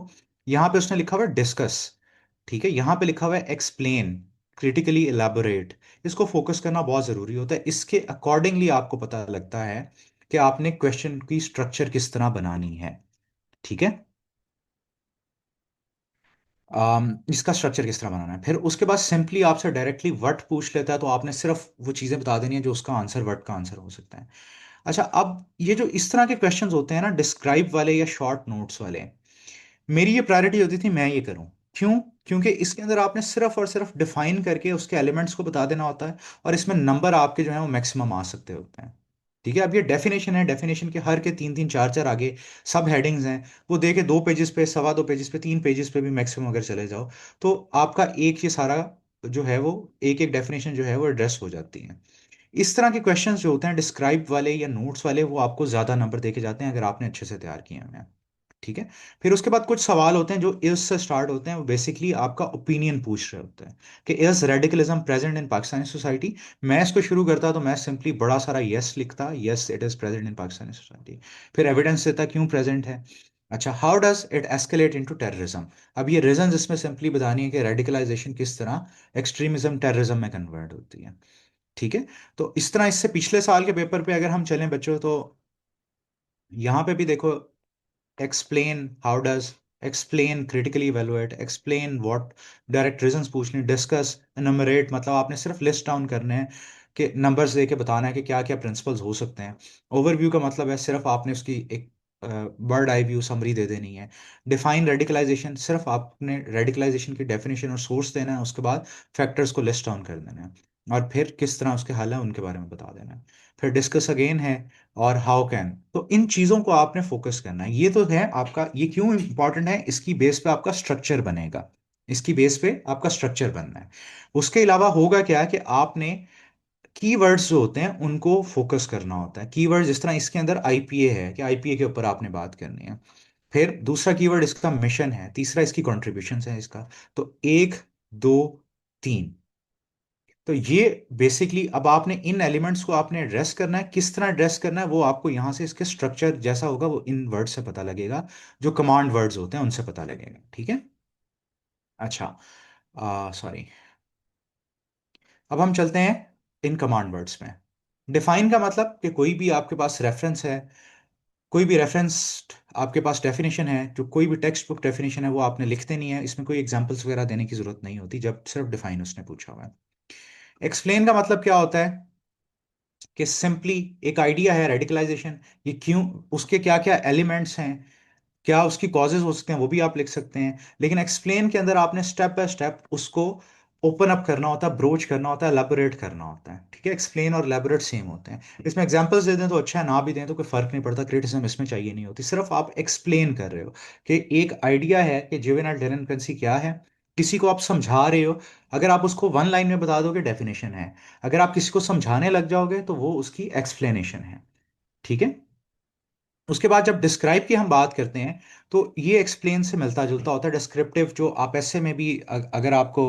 यहाँ पे उसने लिखा हुआ है डिस्कस, ठीक है, यहाँ पे लिखा हुआ है एक्सप्लेन, क्रिटिकली इलेबोरेट। इसको फोकस करना बहुत जरूरी होता है, इसके अकॉर्डिंगली आपको पता लगता है कि आपने क्वेश्चन की स्ट्रक्चर किस तरह बनानी है। ठीक है, इसका स्ट्रक्चर किस तरह बनाना है। फिर उसके बाद सिंपली आपसे डायरेक्टली व्हाट पूछ लेता है तो आपने सिर्फ वो चीज़ें बता देनी है जो उसका आंसर व्हाट का आंसर हो सकता है। अच्छा, अब ये जो इस तरह के क्वेश्चंस होते हैं ना, डिस्क्राइब वाले या शॉर्ट नोट्स वाले, मेरी ये प्रायोरिटी होती थी मैं ये करूं। क्यों? क्योंकि इसके अंदर आपने सिर्फ और सिर्फ डिफाइन करके उसके एलिमेंट्स को बता देना होता है, और इसमें नंबर आपके जो है वो मैक्सिमम आ सकते होते हैं। ठीक है, अब ये डेफिनेशन है, डेफिनेशन के हर के तीन तीन चार चार आगे सब हेडिंग्स हैं, वो दे के 2 पेजेस पे, सवा 2 पेजेस पे, 3 पेजेस पे भी मैक्सिमम अगर चले जाओ तो आपका एक ये सारा जो है वो एक एक डेफिनेशन जो है वो एड्रेस हो जाती है। इस तरह के क्वेश्चंस जो होते हैं डिस्क्राइब वाले या नोट्स वाले, वो आपको ज्यादा नंबर देके जाते हैं अगर आपने अच्छे से तैयार किए हैं। ठीक है, फिर उसके बाद कुछ सवाल होते हैं जो इज से स्टार्ट होते हैं, वो बेसिकली आपका ओपिनियन पूछ रहे होते हैं कि is radicalism present in Pakistani society. मैं इसको शुरू करता तो मैं सिंपली बड़ा सारा यस लिखता, yes it is present in Pakistani society. फिर एविडेंस देता क्यों प्रेजेंट है। अच्छा, how does it escalate into terrorism. अब ये रीजन इसमें सिंपली बतानी है कि रेडिकलाइजेशन किस तरह एक्सट्रीमिज्म टेररिज्म में कन्वर्ट होती है। ठीक है, तो इस तरह इससे पिछले साल के पेपर पे अगर हम चलें बच्चों तो यहाँ पे भी देखो, explain how does, explain critically evaluate, explain what, direct reasons पूछने, डिस्कस, एनुमरेट, मतलब आपने सिर्फ लिस्ट डाउन करने हैं कि नंबर्स देके बताना है कि क्या क्या प्रिंसिपल्स हो सकते हैं। ओवरव्यू का मतलब है सिर्फ आपने उसकी एक बर्ड आई व्यू समरी दे देनी है। डिफाइन रेडिकलाइजेशन, सिर्फ आपने रेडिकलाइजेशन की डेफिनेशन और सोर्स देना है, उसके बाद फैक्टर्स को लिस्ट डाउन कर देना है, और फिर किस तरह उसके हल है उनके बारे में बता देना है। फिर डिस्कस अगेन है, और हाउ कैन। तो इन चीजों को आपने फोकस करना है। ये तो है आपका, ये क्यों इंपॉर्टेंट है, इसकी बेस पे आपका स्ट्रक्चर बनेगा, इसकी बेस पे आपका स्ट्रक्चर बनना है। उसके अलावा होगा क्या कि आपने कीवर्ड्स जो होते हैं उनको फोकस करना होता है। कीवर्ड्स जिस तरह इसके अंदर आईपीए है कि आईपीए के ऊपर आपने बात करनी है। फिर दूसरा कीवर्ड इसका मिशन है, तीसरा इसकी कॉन्ट्रीब्यूशन है इसका। तो एक, दो, तीन, तो ये बेसिकली अब आपने इन एलिमेंट्स को आपने एड्रेस करना है, किस तरह एड्रेस करना है वो आपको यहां से इसके स्ट्रक्चर जैसा होगा वो इन वर्ड से पता लगेगा, जो कमांड वर्ड्स होते हैं उनसे पता लगेगा। ठीक है, अच्छा, सॉरी, अब हम चलते हैं इन कमांड वर्ड्स में। डिफाइन का मतलब कि कोई भी आपके पास रेफरेंस है, कोई भी रेफरेंस, आपके पास डेफिनेशन है, जो कोई भी टेक्स्ट बुक डेफिनेशन है वो आपने लिखते नहीं है, इसमें कोई एग्जांपल्स वगैरह देने की जरूरत नहीं होती जब सिर्फ डिफाइन उसने पूछा हुआ है। एक्सप्लेन का मतलब क्या होता है कि सिंपली एक आइडिया है रेडिकलाइजेशन, ये क्यों, उसके क्या क्या एलिमेंट्स हैं, क्या उसकी कॉजेज हो सकते हैं, वो भी आप लिख सकते हैं। लेकिन एक्सप्लेन के अंदर आपने स्टेप बाय स्टेप उसको ओपन अप करना होता है, ब्रोच करना होता है, एलैबोरेट करना होता है। ठीक है, एक्सप्लेन और एलैबोरेट सेम होते हैं। इसमें एग्जांपल्स दे दें तो अच्छा है, ना भी दें तो कोई फर्क नहीं पड़ता, क्रिटिसिज्म इसमें चाहिए नहीं होती, सिर्फ आप एक्सप्लेन कर रहे हो कि एक आइडिया है कि जुवेनाइल डेलिंक्वेंसी क्या है, किसी को आप समझा रहे हो। अगर आप उसको वन लाइन में बता दोगे डेफिनेशन है, अगर आप किसी को समझाने लग जाओगे तो वो उसकी एक्सप्लेनेशन है। ठीक है, उसके बाद जब डिस्क्राइब की हम बात करते हैं तो ये एक्सप्लेन से मिलता जुलता होता है। डिस्क्रिप्टिव जो आप ऐसे में भी अगर आपको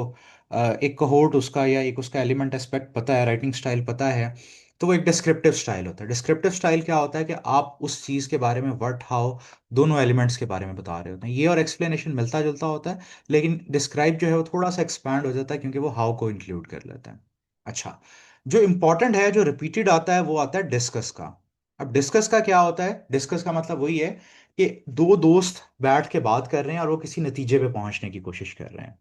एक कोहोर्ट उसका या एक उसका एलिमेंट एस्पेक्ट पता है, राइटिंग स्टाइल पता है, तो वो एक डिस्क्रिप्टिव स्टाइल होता है। डिस्क्रिप्टिव स्टाइल क्या होता है कि आप उस चीज़ के बारे में व्हाट हाउ दोनों एलिमेंट्स के बारे में बता रहे होते हैं। ये और एक्सप्लेनेशन मिलता जुलता होता है, लेकिन डिस्क्राइब जो है वो थोड़ा सा एक्सपैंड हो जाता है क्योंकि वो हाउ को इंक्लूड कर लेता है। अच्छा, जो इंपॉर्टेंट है जो रिपीटेड आता है वो आता है डिस्कस का। अब डिस्कस का क्या होता है, डिस्कस का मतलब वही है कि दो दोस्त बैठ के बात कर रहे हैं और वो किसी नतीजे पे पहुंचने की कोशिश कर रहे हैं।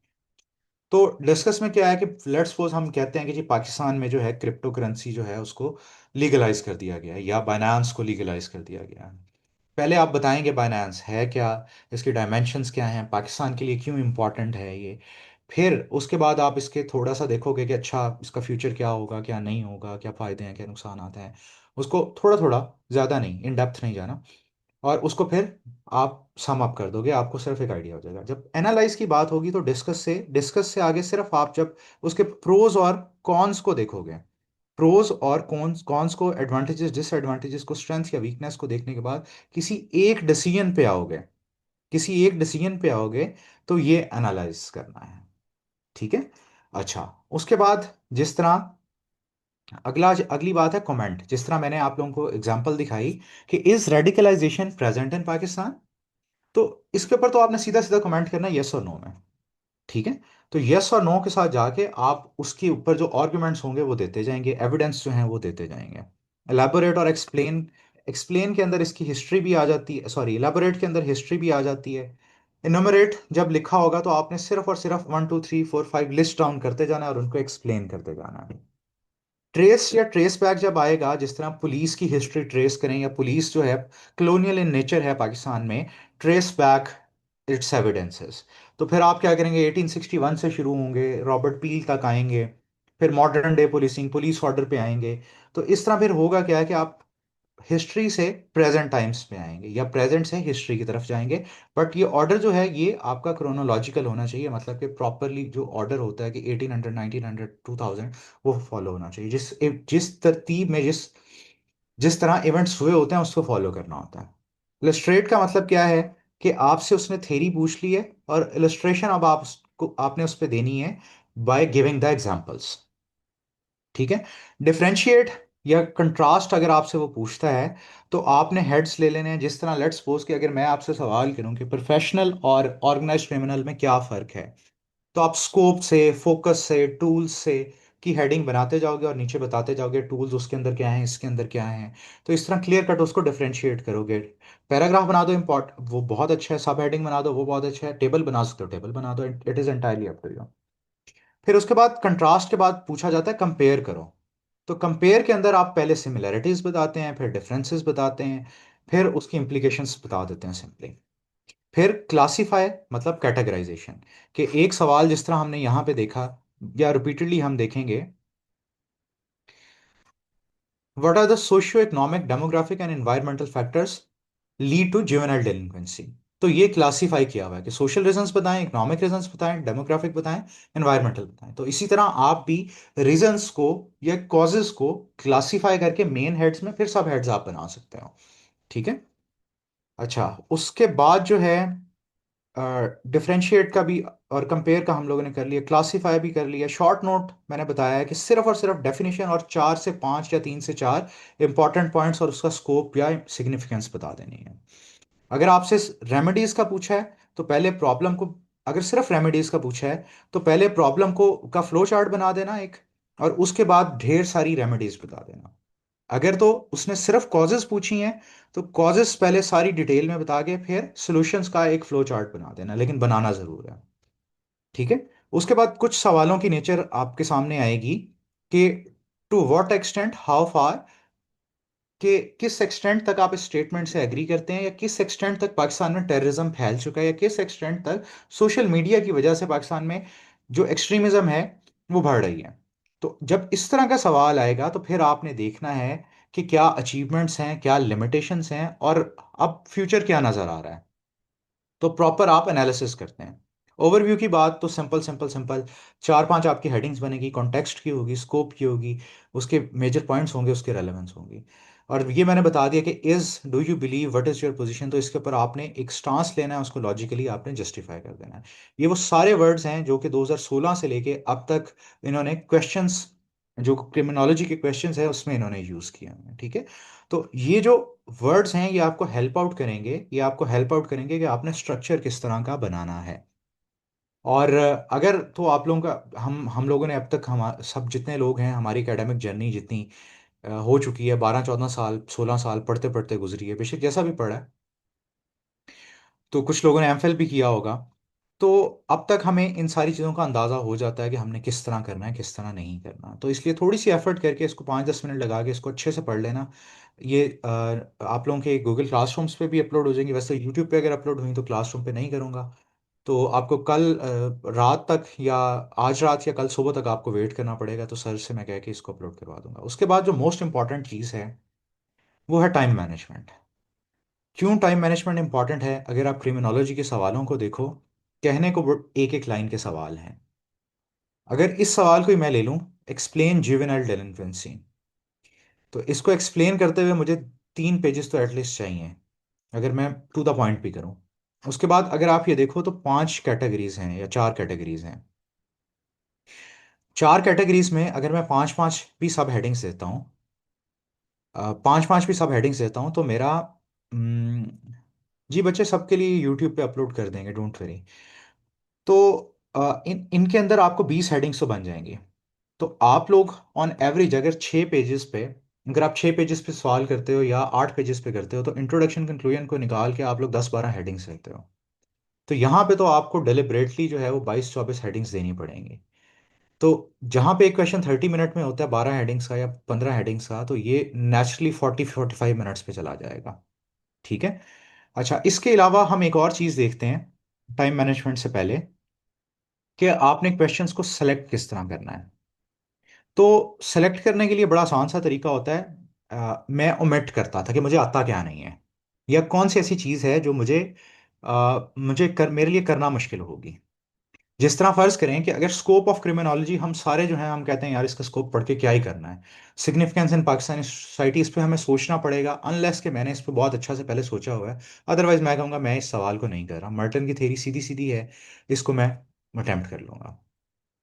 तो डिस्कस में क्या है कि लेट्स सपोज हम कहते हैं कि जी पाकिस्तान में जो है क्रिप्टो करेंसी जो है उसको लीगलाइज कर दिया गया है या बायनांस को लीगलाइज कर दिया गया है। पहले आप बताएंगे बायनांस है क्या, इसके डायमेंशंस क्या हैं, पाकिस्तान के लिए क्यों इंपॉर्टेंट है ये। फिर उसके बाद आप इसके थोड़ा सा देखोगे कि अच्छा इसका फ्यूचर क्या होगा, क्या नहीं होगा, क्या फ़ायदे हैं, क्या नुकसान आते हैं। उसको थोड़ा थोड़ा, ज़्यादा नहीं, इन डेप्थ नहीं जाना। और उसको फिर आप सम अप कर दोगे, आपको सिर्फ एक आइडिया हो जाएगा। जब एनालाइज की बात होगी तो डिस्कस से आगे सिर्फ आप जब उसके प्रोज और कॉन्स को देखोगे, प्रोज और कॉन्स को, एडवांटेजेस डिसएडवांटेजेस को, स्ट्रेंथ या वीकनेस को देखने के बाद किसी एक डिसीजन पे आओगे, किसी एक डिसीजन पे आओगे, तो ये एनालाइज करना है। ठीक है। अच्छा, उसके बाद जिस तरह अगली बात है कमेंट। जिस तरह मैंने आप लोगों को एग्जांपल दिखाई कि is radicalisation present in Pakistan, तो इसके ऊपर तो आपने सीधा सीधा कमेंट करना है यस और नो में। ठीक है। तो यस और नो के साथ जाके आप उसके ऊपर जो आर्ग्यूमेंट्स होंगे वो देते जाएंगे, एविडेंस जो है वो देते जाएंगे। एलैबोरेट और एक्सप्लेन, एक्सप्लेन के अंदर इसकी हिस्ट्री भी आ जाती है, सॉरी एलैबोरेट के अंदर हिस्ट्री भी आ जाती है। इनोमरेट जब लिखा होगा तो आपने सिर्फ और सिर्फ 1 2 3 4 5 लिस्ट डाउन करते जाना है और उनको एक्सप्लेन करते जाना है। ट्रेस या ट्रेस बैक जब आएगा, जिस तरह पुलिस की हिस्ट्री ट्रेस करें, या पुलिस जो है कलोनियल इन नेचर है पाकिस्तान में, ट्रेस बैक इट्स एविडेंसेस, तो फिर आप क्या करेंगे, 1861 से शुरू होंगे, रॉबर्ट पील तक आएंगे, फिर modern day policing, police order पे आएंगे। तो इस तरह फिर होगा क्या है कि आप हिस्ट्री से प्रेजेंट टाइम्स में आएंगे या प्रेजेंट से हिस्ट्री की तरफ जाएंगे। बट ये ऑर्डर जो है ये आपका क्रोनोलॉजिकल होना चाहिए, मतलब कि प्रॉपरली जो ऑर्डर होता है कि 1800 1900 2000, वो फॉलो होना चाहिए। जिस जिस तरतीब में, जिस तरह इवेंट्स हुए होते हैं उसको फॉलो करना होता है। इलस्ट्रेट का मतलब क्या है कि आपसे उसने थ्योरी पूछ ली है और इलस्ट्रेशन अब आपने उस पर देनी है बाय गिविंग द एग्जांपल्स। ठीक है। डिफरेंशिएट या कंट्रास्ट अगर आपसे वो पूछता है तो आपने हेड्स ले लेने हैं। जिस तरह लेट्स सपोज कि अगर मैं आपसे सवाल करूं कि प्रोफेशनल और ऑर्गेनाइज्ड क्रिमिनल में क्या फर्क है, तो आप स्कोप से, फोकस से, टूल्स से की हेडिंग बनाते जाओगे और नीचे बताते जाओगे टूल्स उसके अंदर क्या है, इसके अंदर क्या है। तो इस तरह क्लियर कट उसको डिफरेंशिएट करोगे। पैराग्राफ बना दो, इम्पोर्ट वो बहुत अच्छा है, सब हेडिंग बना दो वो बहुत अच्छा है, टेबल बना सकते हो टेबल बना दो, it is entirely up to you. फिर उसके बाद कंट्रास्ट के बाद पूछा जाता है कंपेयर करो। तो कंपेयर के अंदर आप पहले सिमिलैरिटीज बताते हैं, फिर डिफरेंसेस बताते हैं, फिर उसकी इंप्लीकेशंस बता देते हैं सिंपली। फिर क्लासिफाई मतलब कैटेगराइजेशन, कि एक सवाल जिस तरह हमने यहाँ पे देखा या रिपीटेडली हम देखेंगे, what are the socio economic demographic and environmental factors lead to juvenile delinquency. तो ये क्लासिफाई किया हुआ है कि सोशल रीजंस बताएं, इकोनॉमिक रीजंस बताएं, डेमोग्राफिक बताएं, एनवायरमेंटल बताएं। तो इसी तरह आप भी रीजंस को या कॉजेस को क्लासिफाई करके मेन हेड्स में फिर सब हेड्स आप बना सकते हो। ठीक है। अच्छा, उसके बाद जो है डिफरेंशिएट का भी और कंपेयर का हम लोगों ने कर लिया, क्लासीफाई भी कर लिया। शॉर्ट नोट मैंने बताया है कि सिर्फ और सिर्फ डेफिनेशन और 4 से 5 या 3 से 4 इंपॉर्टेंट पॉइंट्स और उसका स्कोप या सिग्निफिकेंस बता देनी है। अगर आपसे रेमेडीज का पूछा है तो पहले प्रॉब्लम को, अगर सिर्फ रेमेडीज का पूछा है तो पहले प्रॉब्लम को का फ्लो चार्ट बना देना एक, और उसके बाद ढेर सारी रेमेडीज बता देना। अगर तो उसने सिर्फ कॉजेस पूछी हैं तो कॉजेस पहले सारी डिटेल में बता के फिर सॉल्यूशंस का एक फ्लो चार्ट बना देना, लेकिन बनाना जरूर है। ठीक है। उसके बाद कुछ सवालों की नेचर आपके सामने आएगी कि to what extent, how far, कि किस एक्सटेंट तक आप इस स्टेटमेंट से एग्री करते हैं, या किस एक्सटेंट तक पाकिस्तान में टेररिज्म फैल चुका है, या किस एक्सटेंट तक सोशल मीडिया की वजह से पाकिस्तान में जो एक्सट्रीमिज्म है वो बढ़ रही है। तो जब इस तरह का सवाल आएगा तो फिर आपने देखना है कि क्या अचीवमेंट्स हैं, क्या लिमिटेशंस हैं, और अब फ्यूचर क्या नज़र आ रहा है। तो प्रॉपर आप एनालिसिस करते हैं। ओवरव्यू की बात तो सिंपल सिंपल सिंपल, 4 5 आपकी हेडिंग्स बनेगी, कॉन्टेक्स्ट की होगी, स्कोप की होगी, उसके मेजर पॉइंट्स होंगे, उसके रेलेवेंस होंगी। और ये मैंने बता दिया कि is, do you believe, what is your position, तो इसके ऊपर आपने एक स्टांस लेना है, उसको लॉजिकली आपने जस्टिफाई कर देना है। ये वो सारे वर्ड्स हैं जो कि 2016 से लेके अब तक इन्होंने क्वेश्चंस, जो क्रिमिनोलॉजी के क्वेश्चंस है उसमें इन्होंने यूज किए हैं। ठीक है। तो ये जो वर्ड्स हैं ये आपको हेल्प आउट करेंगे, ये आपको हेल्प आउट करेंगे कि आपने स्ट्रक्चर किस तरह का बनाना है। और अगर तो आप लोगों का, हम लोगों ने अब तक, हम सब जितने लोग हैं, हमारी एकेडमिक जर्नी जितनी हो चुकी है, 12 14 साल 16 साल पढ़ते पढ़ते गुजरी है, बेशक जैसा भी पढ़ा है, तो कुछ लोगों ने एमफिल भी किया होगा। तो अब तक हमें इन सारी चीज़ों का अंदाज़ा हो जाता है कि हमने किस तरह करना है, किस तरह नहीं करना। तो इसलिए थोड़ी सी एफर्ट करके इसको 5 10 मिनट लगा के इसको अच्छे से पढ़ लेना। ये आप लोगों के गूगल क्लासरूम्स पे भी अपलोड हो जाएंगी, वैसे यूट्यूब पे अगर अपलोड हुई तो क्लासरूम पे नहीं करूँगा। तो आपको कल रात तक या आज रात या कल सुबह तक आपको वेट करना पड़ेगा, तो सर से मैं कह के इसको अपलोड करवा दूंगा। उसके बाद जो मोस्ट इंपॉर्टेंट चीज़ है वो है टाइम मैनेजमेंट। क्यों टाइम मैनेजमेंट इंपॉर्टेंट है? अगर आप क्रिमिनोलॉजी के सवालों को देखो, कहने को एक एक लाइन के सवाल हैं। अगर इस सवाल को ही मैं ले लूं, एक्सप्लेन जुवेनाइल डेलिंक्वेंसी, तो इसको एक्सप्लेन करते हुए मुझे 3 पेजेस तो एटलीस्ट चाहिए, अगर मैं टू द पॉइंट भी करूं। उसके बाद अगर आप ये देखो तो 5 कैटेगरीज हैं या 4 कैटेगरीज हैं। 4 कैटेगरीज में अगर मैं पांच पांच भी सब हेडिंग्स देता हूँ, पांच पांच भी सब हेडिंग्स देता हूँ, तो मेरा जी बच्चे सबके लिए यूट्यूब पे अपलोड कर देंगे, डोंट वरी। तो इनके अंदर आपको 20 हेडिंग्स तो बन जाएंगी। तो आप लोग ऑन एवरेज अगर 6 पेजेस पे, अगर आप 6 पेजेस पे सवाल करते हो या 8 पेजेस पे करते हो, तो इंट्रोडक्शन कंक्लूजन को निकाल के आप लोग 10-12 हेडिंग्स लेते हो। तो यहाँ पे तो आपको डेलिबरेटली जो है वो 22-24 हेडिंग्स देनी पड़ेंगी। तो जहाँ पे एक क्वेश्चन 30 मिनट में होता है 12 हेडिंग्स का या 15 हेडिंग्स का, तो ये नेचुरली 40-45 मिनट्स पे चला जाएगा। ठीक है। अच्छा, इसके अलावा हम एक और चीज़ देखते हैं टाइम मैनेजमेंट से पहले, कि आपने क्वेश्चंस को सेलेक्ट किस तरह करना है। तो सेलेक्ट करने के लिए बड़ा आसान सा तरीका होता है। मैं ओमिट करता था कि मुझे आता क्या नहीं है, या कौन सी ऐसी चीज़ है जो मेरे लिए करना मुश्किल होगी। जिस तरह फर्ज करें कि अगर स्कोप ऑफ क्रिमिनोलॉजी हम सारे जो हैं हम कहते हैं यार इसका स्कोप पढ़ के क्या ही करना है, सिग्निफिकेंस इन पाकिस्तानी सोसाइटी, इस पे हमें सोचना पड़ेगा, अनलेस कि मैंने इस पे बहुत अच्छा से पहले सोचा हुआ है। अदरवाइज मैं कहूँगा मैं इस सवाल को नहीं कर रहा, मर्टन की थ्योरी सीधी सीधी है, इसको मैं अटेम्प्ट कर लूंगा।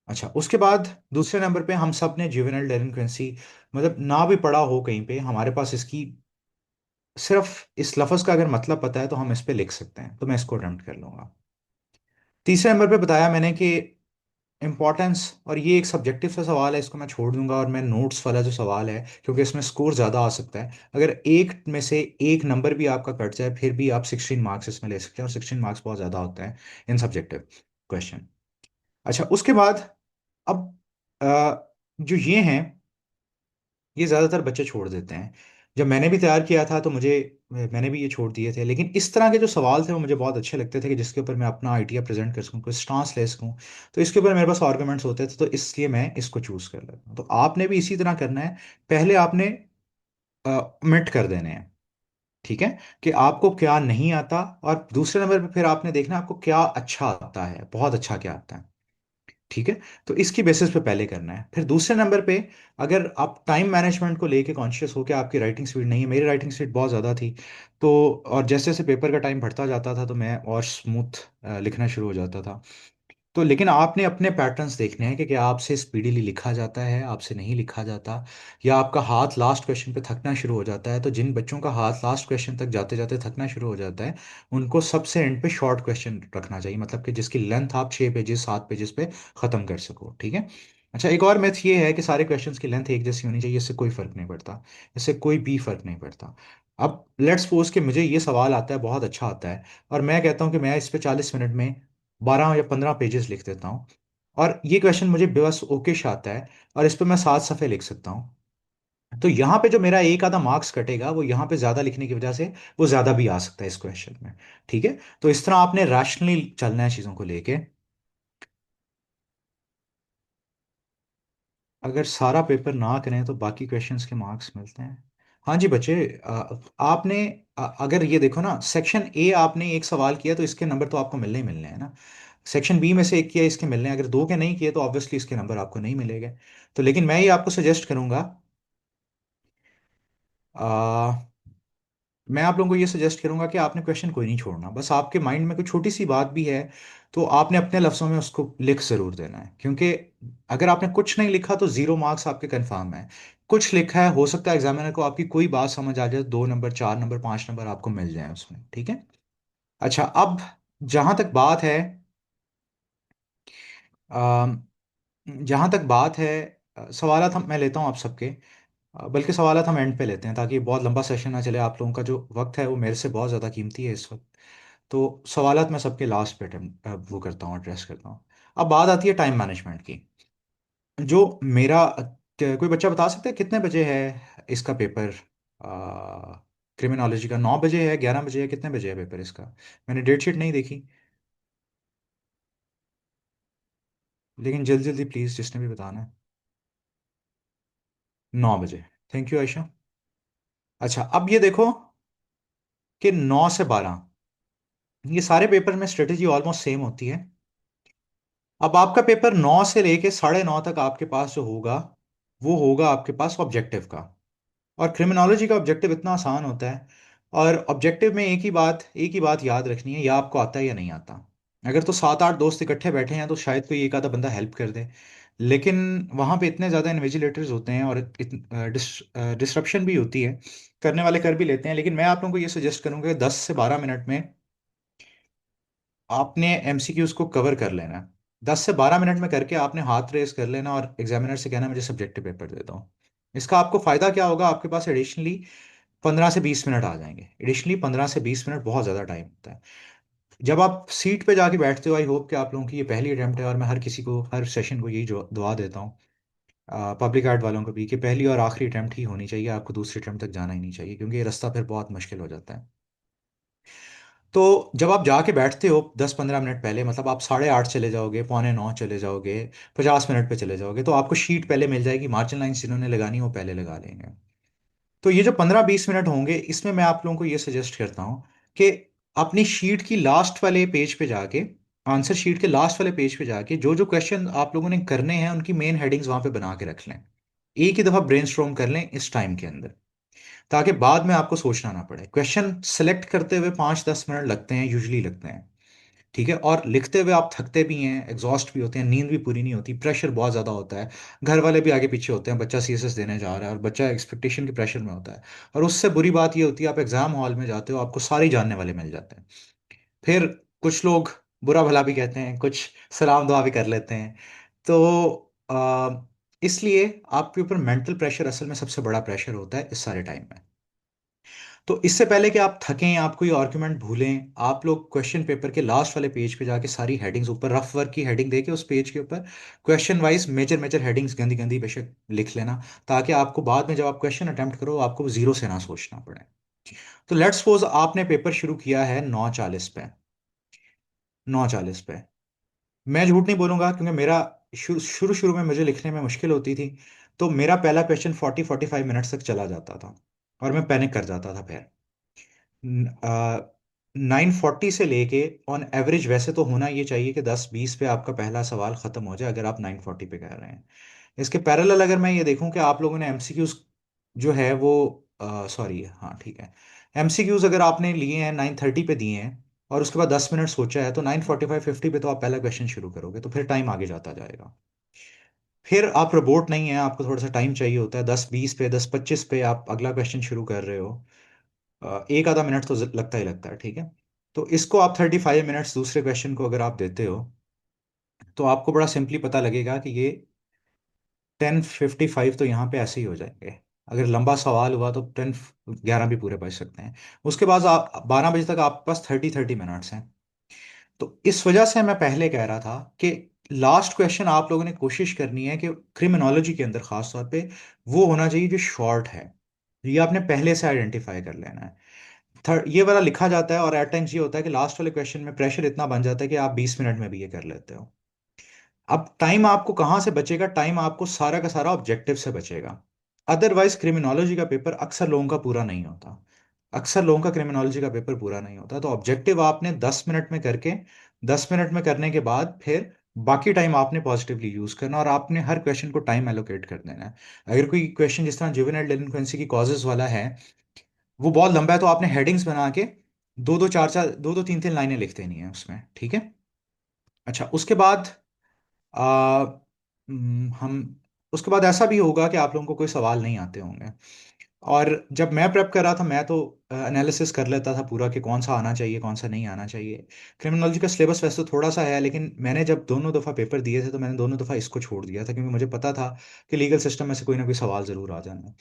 अच्छा, उसके बाद दूसरे नंबर पे हम सब ने जुवेनाइल डेलिंक्वेंसी मतलब ना भी पढ़ा हो कहीं पे, हमारे पास इसकी सिर्फ इस लफ्ज़ का अगर मतलब पता है तो हम इस पे लिख सकते हैं, तो मैं इसको अटेम्प्ट कर लूंगा। तीसरे नंबर पे बताया मैंने कि इम्पॉर्टेंस, और ये एक सब्जेक्टिव सा सवाल है, इसको मैं छोड़ दूंगा, और मैं नोट्स वाला जो सवाल है, क्योंकि इसमें स्कोर ज़्यादा आ सकता है, अगर एक में से एक नंबर भी आपका कट जाए फिर भी आप 16 मार्क्स इसमें ले सकते हैं, और 16 मार्क्स बहुत ज़्यादा होता है इन सब्जेक्टिव क्वेश्चन। अच्छा, उसके बाद अब जो ये हैं, ये ज़्यादातर बच्चे छोड़ देते हैं। जब मैंने भी तैयार किया था तो मैंने भी ये छोड़ दिए थे, लेकिन इस तरह के जो सवाल थे वो मुझे बहुत अच्छे लगते थे कि जिसके ऊपर मैं अपना आइडिया प्रेजेंट कर सकूँ, कोई स्टांस ले सकूँ। तो इसके ऊपर मेरे पास आर्गुमेंट्स होते थे, तो इसलिए मैं इसको चूज़ कर लेता हूँ। तो आपने भी इसी तरह करना है। पहले आपने मिट कर देने हैं, ठीक है, कि आपको क्या नहीं आता, और दूसरे नंबर पे फिर आपने देखना है आपको क्या अच्छा आता है, बहुत अच्छा क्या आता है। ठीक है। तो इसकी बेसिस पे पहले करना है, फिर दूसरे नंबर पे अगर आप टाइम मैनेजमेंट को लेके कॉन्शियस हो कि आपकी राइटिंग स्पीड नहीं है, मेरी राइटिंग स्पीड बहुत ज़्यादा थी, तो और जैसे जैसे पेपर का टाइम बढ़ता जाता था तो मैं और स्मूथ लिखना शुरू हो जाता था। तो लेकिन आपने अपने पैटर्न्स देखने हैं कि क्या आपसे स्पीडीली लिखा जाता है, आपसे नहीं लिखा जाता, या आपका हाथ लास्ट क्वेश्चन पे थकना शुरू हो जाता है। तो जिन बच्चों का हाथ लास्ट क्वेश्चन तक जाते जाते थकना शुरू हो जाता है, उनको सबसे एंड पे शॉर्ट क्वेश्चन रखना चाहिए, मतलब कि जिसकी लेंथ आप 6 पेजेस 7 पेजेस पे ख़त्म कर सको। ठीक है। अच्छा, एक और मैथ ये है कि सारे क्वेश्चंस की लेंथ एक जैसी होनी चाहिए, इससे कोई फर्क नहीं पड़ता, इससे कोई भी फर्क नहीं पड़ता। अब लेट्स सपोज कि मुझे ये सवाल आता है, बहुत अच्छा आता है, और मैं कहता हूँ कि मैं इस पे 40 मिनट में 12 या 15 पेजेस लिख देता हूँ, और ये क्वेश्चन मुझे बस ओकेश आता है, और इस पे मैं 7 सफ़े लिख सकता हूँ। तो यहाँ पे जो मेरा एक आधा मार्क्स कटेगा वो यहाँ पे ज़्यादा लिखने की वजह से वो ज़्यादा भी आ सकता है इस क्वेश्चन में। ठीक है। तो इस तरह आपने रैशनली चलना है चीज़ों को लेके। अगर सारा पेपर ना करें तो बाकी क्वेश्चंस के मार्क्स मिलते हैं। हाँ जी बच्चे, आपने अगर ये देखो ना, सेक्शन ए आपने एक सवाल किया तो इसके नंबर तो आपको मिलने ही मिलने हैं ना। सेक्शन बी में से एक किया, इसके मिलने हैं, अगर दो के नहीं किए तो ऑब्वियसली इसके नंबर आपको नहीं मिलेंगे। तो लेकिन मैं ये आपको सजेस्ट करूंगा, मैं आप लोगों को ये सजेस्ट करूंगा कि आपने क्वेश्चन कोई नहीं छोड़ना, बस आपके माइंड में कोई छोटी सी बात भी है तो आपने अपने लफ्ज़ों में उसको लिख ज़रूर देना है, क्योंकि अगर आपने कुछ नहीं लिखा तो 0 मार्क्स आपके कंफर्म है। कुछ लिखा है, हो सकता है एग्जामिनर को आपकी कोई बात समझ आ जाए, 2 नंबर 4 नंबर 5 नंबर आपको मिल जाए उसमें। ठीक है। अच्छा, अब जहाँ तक बात है, जहाँ तक बात है, सवालात हम मैं लेता हूँ आप सबके, बल्कि सवालात हम एंड पे लेते हैं ताकि बहुत लंबा सेशन ना चले, आप लोगों का जो वक्त है वो मेरे से बहुत ज़्यादा कीमती है इस वक्त। तो सवालात मैं सबके लास्ट पे वो करता हूँ, एड्रेस करता हूँ। अब बात आती है टाइम मैनेजमेंट की। जो मेरा कोई बच्चा बता सकता है कितने बजे है इसका पेपर? क्रिमिनोलॉजी का 9 बजे है, 11 बजे है, कितने बजे है पेपर इसका? मैंने डेट शीट नहीं देखी। लेकिन जल्दी जल्दी प्लीज़, जिसने भी बताना है। 9 बजे। Thank you Ayesha. अच्छा, अब ये देखो कि 9 से 12, ये सारे पेपर में स्ट्रेटेजी ऑलमोस्ट सेम होती है। अब आपका पेपर 9 से लेके 9:30 तक आपके पास जो होगा, वो होगा आपके पास ऑब्जेक्टिव का। और क्रिमिनोलॉजी का ऑब्जेक्टिव इतना आसान होता है। और ऑब्जेक्टिव में एक ही बात याद रखनी है, या आपको आता है या नहीं आता। अगर तो 7-8 दोस्त इकट्ठे बैठे हैं तो शायद कोई एक आधा बंदा हेल्प कर दे। लेकिन वहाँ पे इतने ज़्यादा इन्विजिलेटर्स होते हैं, और डिस्ट्रप्शन भी होती है। करने वाले कर भी लेते हैं, लेकिन मैं आप लोगों को ये सजेस्ट करूँगा कि 10 से 12 मिनट में आपने एमसीक्यूज को कवर कर लेना है। 10 से 12 मिनट में करके आपने हाथ रेस कर लेना और एग्जामिनर से कहना मुझे सब्जेक्टिव पेपर दे दो। इसका आपको फायदा क्या होगा, आपके पास एडिशनली 15 से 20 मिनट आ जाएंगे। एडिशनली 15 से 20 मिनट बहुत ज़्यादा टाइम होता है। जब आप सीट पे जाके बैठते हो, आई होप कि आप लोगों की ये पहली अटेम्प्ट है, और मैं हर किसी को हर सेशन को यही दुआ देता हूँ, पब्लिक आर्ट वालों को भी, कि पहली और आखिरी अटेम्प्ट ही होनी चाहिए, आपको दूसरी अटेम्प्ट तक जाना ही नहीं चाहिए, क्योंकि ये रास्ता फिर बहुत मुश्किल हो जाता है। तो जब आप जाके बैठते हो 10-15 मिनट पहले, मतलब आप 8:30 चले जाओगे, 8:45 चले जाओगे, 50 मिनट पे चले जाओगे, तो आपको शीट पहले मिल जाएगी। मार्जिन लाइंस जिन्होंने लगानी है वो पहले लगा लेंगे। तो ये जो 15-20 मिनट होंगे, इसमें मैं आप लोगों को ये सजेस्ट करता हूँ कि अपनी शीट की लास्ट वाले पेज पे जाके, आंसर शीट के लास्ट वाले पेज पे जाके, जो जो क्वेश्चन आप लोगों ने करने हैं उनकी मेन हेडिंग्स वहां पे बना के रख लें। एक ही दफा ब्रेनस्टॉर्म कर लें इस टाइम के अंदर, ताकि बाद में आपको सोचना ना पड़े। क्वेश्चन सेलेक्ट करते हुए 5-10 मिनट लगते हैं, यूजली लगते हैं। ठीक है, और लिखते हुए आप थकते भी हैं, एग्जॉस्ट भी होते हैं, नींद भी पूरी नहीं होती, प्रेशर बहुत ज़्यादा होता है। घर वाले भी आगे पीछे होते हैं, बच्चा सीएसएस देने जा रहा है और बच्चा एक्सपेक्टेशन के प्रेशर में होता है। और उससे बुरी बात ये होती है, आप एग्जाम हॉल में जाते हो, आपको सारे जानने वाले मिल जाते हैं। फिर कुछ लोग बुरा भला भी कहते हैं, कुछ सलाम दुआ भी कर लेते हैं। तो इसलिए आपके ऊपर मेंटल प्रेशर असल में सबसे बड़ा प्रेशर होता है इस सारे टाइम में। तो इससे पहले कि आप थकें, आप कोई आर्गुमेंट भूलें, आप लोग क्वेश्चन पेपर के लास्ट वाले पेज पे जाके सारी हेडिंग्स ऊपर रफ वर्क की हेडिंग देके उस पेज के ऊपर question wise major major headings गंदी गंदी बेशक लिख लेना, ताकि आपको बाद में जब आप क्वेश्चन अटेम्प्ट करो आपको जीरो से ना सोचना पड़े। तो लेट्स सपोज आपने पेपर शुरू किया है 9:40 पे। 9:40 पे मैं झूठ नहीं बोलूंगा, क्योंकि मेरा शुरू शुरू शुरू में मुझे लिखने में मुश्किल होती थी। तो मेरा पहला क्वेश्चन 40-45 मिनट्स तक चला जाता था, और मैं पैनिक कर जाता था फिर। 9:40 से लेके ऑन एवरेज, वैसे तो होना ये चाहिए कि 10-20 पे आपका पहला सवाल खत्म हो जाए, अगर आप 9:40 पे कर रहे हैं। इसके पैरेलल अगर मैं ये देखूं कि आप लोगों ने एमसीक्यूज जो है वो, सॉरी हाँ ठीक है, एमसीक्यूज अगर आपने लिए हैं 9:30 पे दिए हैं, और उसके बाद 10 मिनट सोचा है, तो 9:45-50 पे तो आप पहला क्वेश्चन शुरू करोगे, तो फिर टाइम आगे जाता जाएगा। फिर आप रोबोट नहीं है, आपको थोड़ा सा टाइम चाहिए होता है। 10:20 पे, 10:25 पे आप अगला क्वेश्चन शुरू कर रहे हो। एक आधा मिनट तो लगता ही लगता है, ठीक है। तो इसको आप 35 मिनट्स दूसरे क्वेश्चन को अगर आप देते हो, तो आपको बड़ा सिंपली पता लगेगा कि ये 10:55 तो यहाँ पे ऐसे ही हो जाएंगे। अगर लंबा सवाल हुआ तो 10:11 भी पूरे बच सकते हैं। उसके बाद आप 12 बजे तक आपके पास 30-30 मिनट्स हैं। तो इस वजह से मैं पहले कह रहा था कि लास्ट क्वेश्चन आप लोगों ने कोशिश करनी है कि क्रिमिनोलॉजी के अंदर खास तौर पे वो होना चाहिए जो शॉर्ट है। ये आपने पहले से आइडेंटिफाई कर लेना है। थर्ड ये वाला लिखा जाता है, और एट टाइम्स ये होता है कि लास्ट वाले क्वेश्चन में प्रेशर इतना बन जाता है कि आप 20 मिनट में भी ये कर लेते हो। अब टाइम आपको कहाँ से बचेगा, टाइम आपको सारा का सारा ऑब्जेक्टिव से बचेगा। अदरवाइज क्रिमिनोलॉजी का पेपर अक्सर लोगों का पूरा नहीं होता। अक्सर लोगों का क्रिमिनोलॉजी का पेपर पूरा नहीं होता। तो ऑब्जेक्टिव आपने 10 मिनट में करके, 10 मिनट में करने के बाद फिर बाकी टाइम आपने पॉजिटिवली यूज करना, और आपने हर क्वेश्चन को टाइम एलोकेट कर देना है। अगर कोई क्वेश्चन जिस तरह जुवेनाइल डेलिंक्वेंसी की कॉजेज वाला है, वो बहुत लंबा है, तो आपने हेडिंग्स बना के दो दो चार चार, दो दो तीन तीन लाइनें लिख देनी है उसमें, ठीक है। अच्छा, उसके बाद आ, हम उसके बाद ऐसा भी होगा कि आप लोगों को कोई सवाल नहीं आते होंगे। और जब मैं प्रेप कर रहा था, मैं तो एनालिसिस कर लेता था पूरा कि कौन सा आना चाहिए कौन सा नहीं आना चाहिए। क्रिमिनोलॉजी का सिलेबस वैसे तो थोड़ा सा है, लेकिन मैंने जब दोनों दफ़ा पेपर दिए थे तो मैंने दोनों दफ़ा इसको छोड़ दिया था, क्योंकि मुझे पता था कि लीगल सिस्टम में से कोई ना कोई सवाल ज़रूर आ जाना है।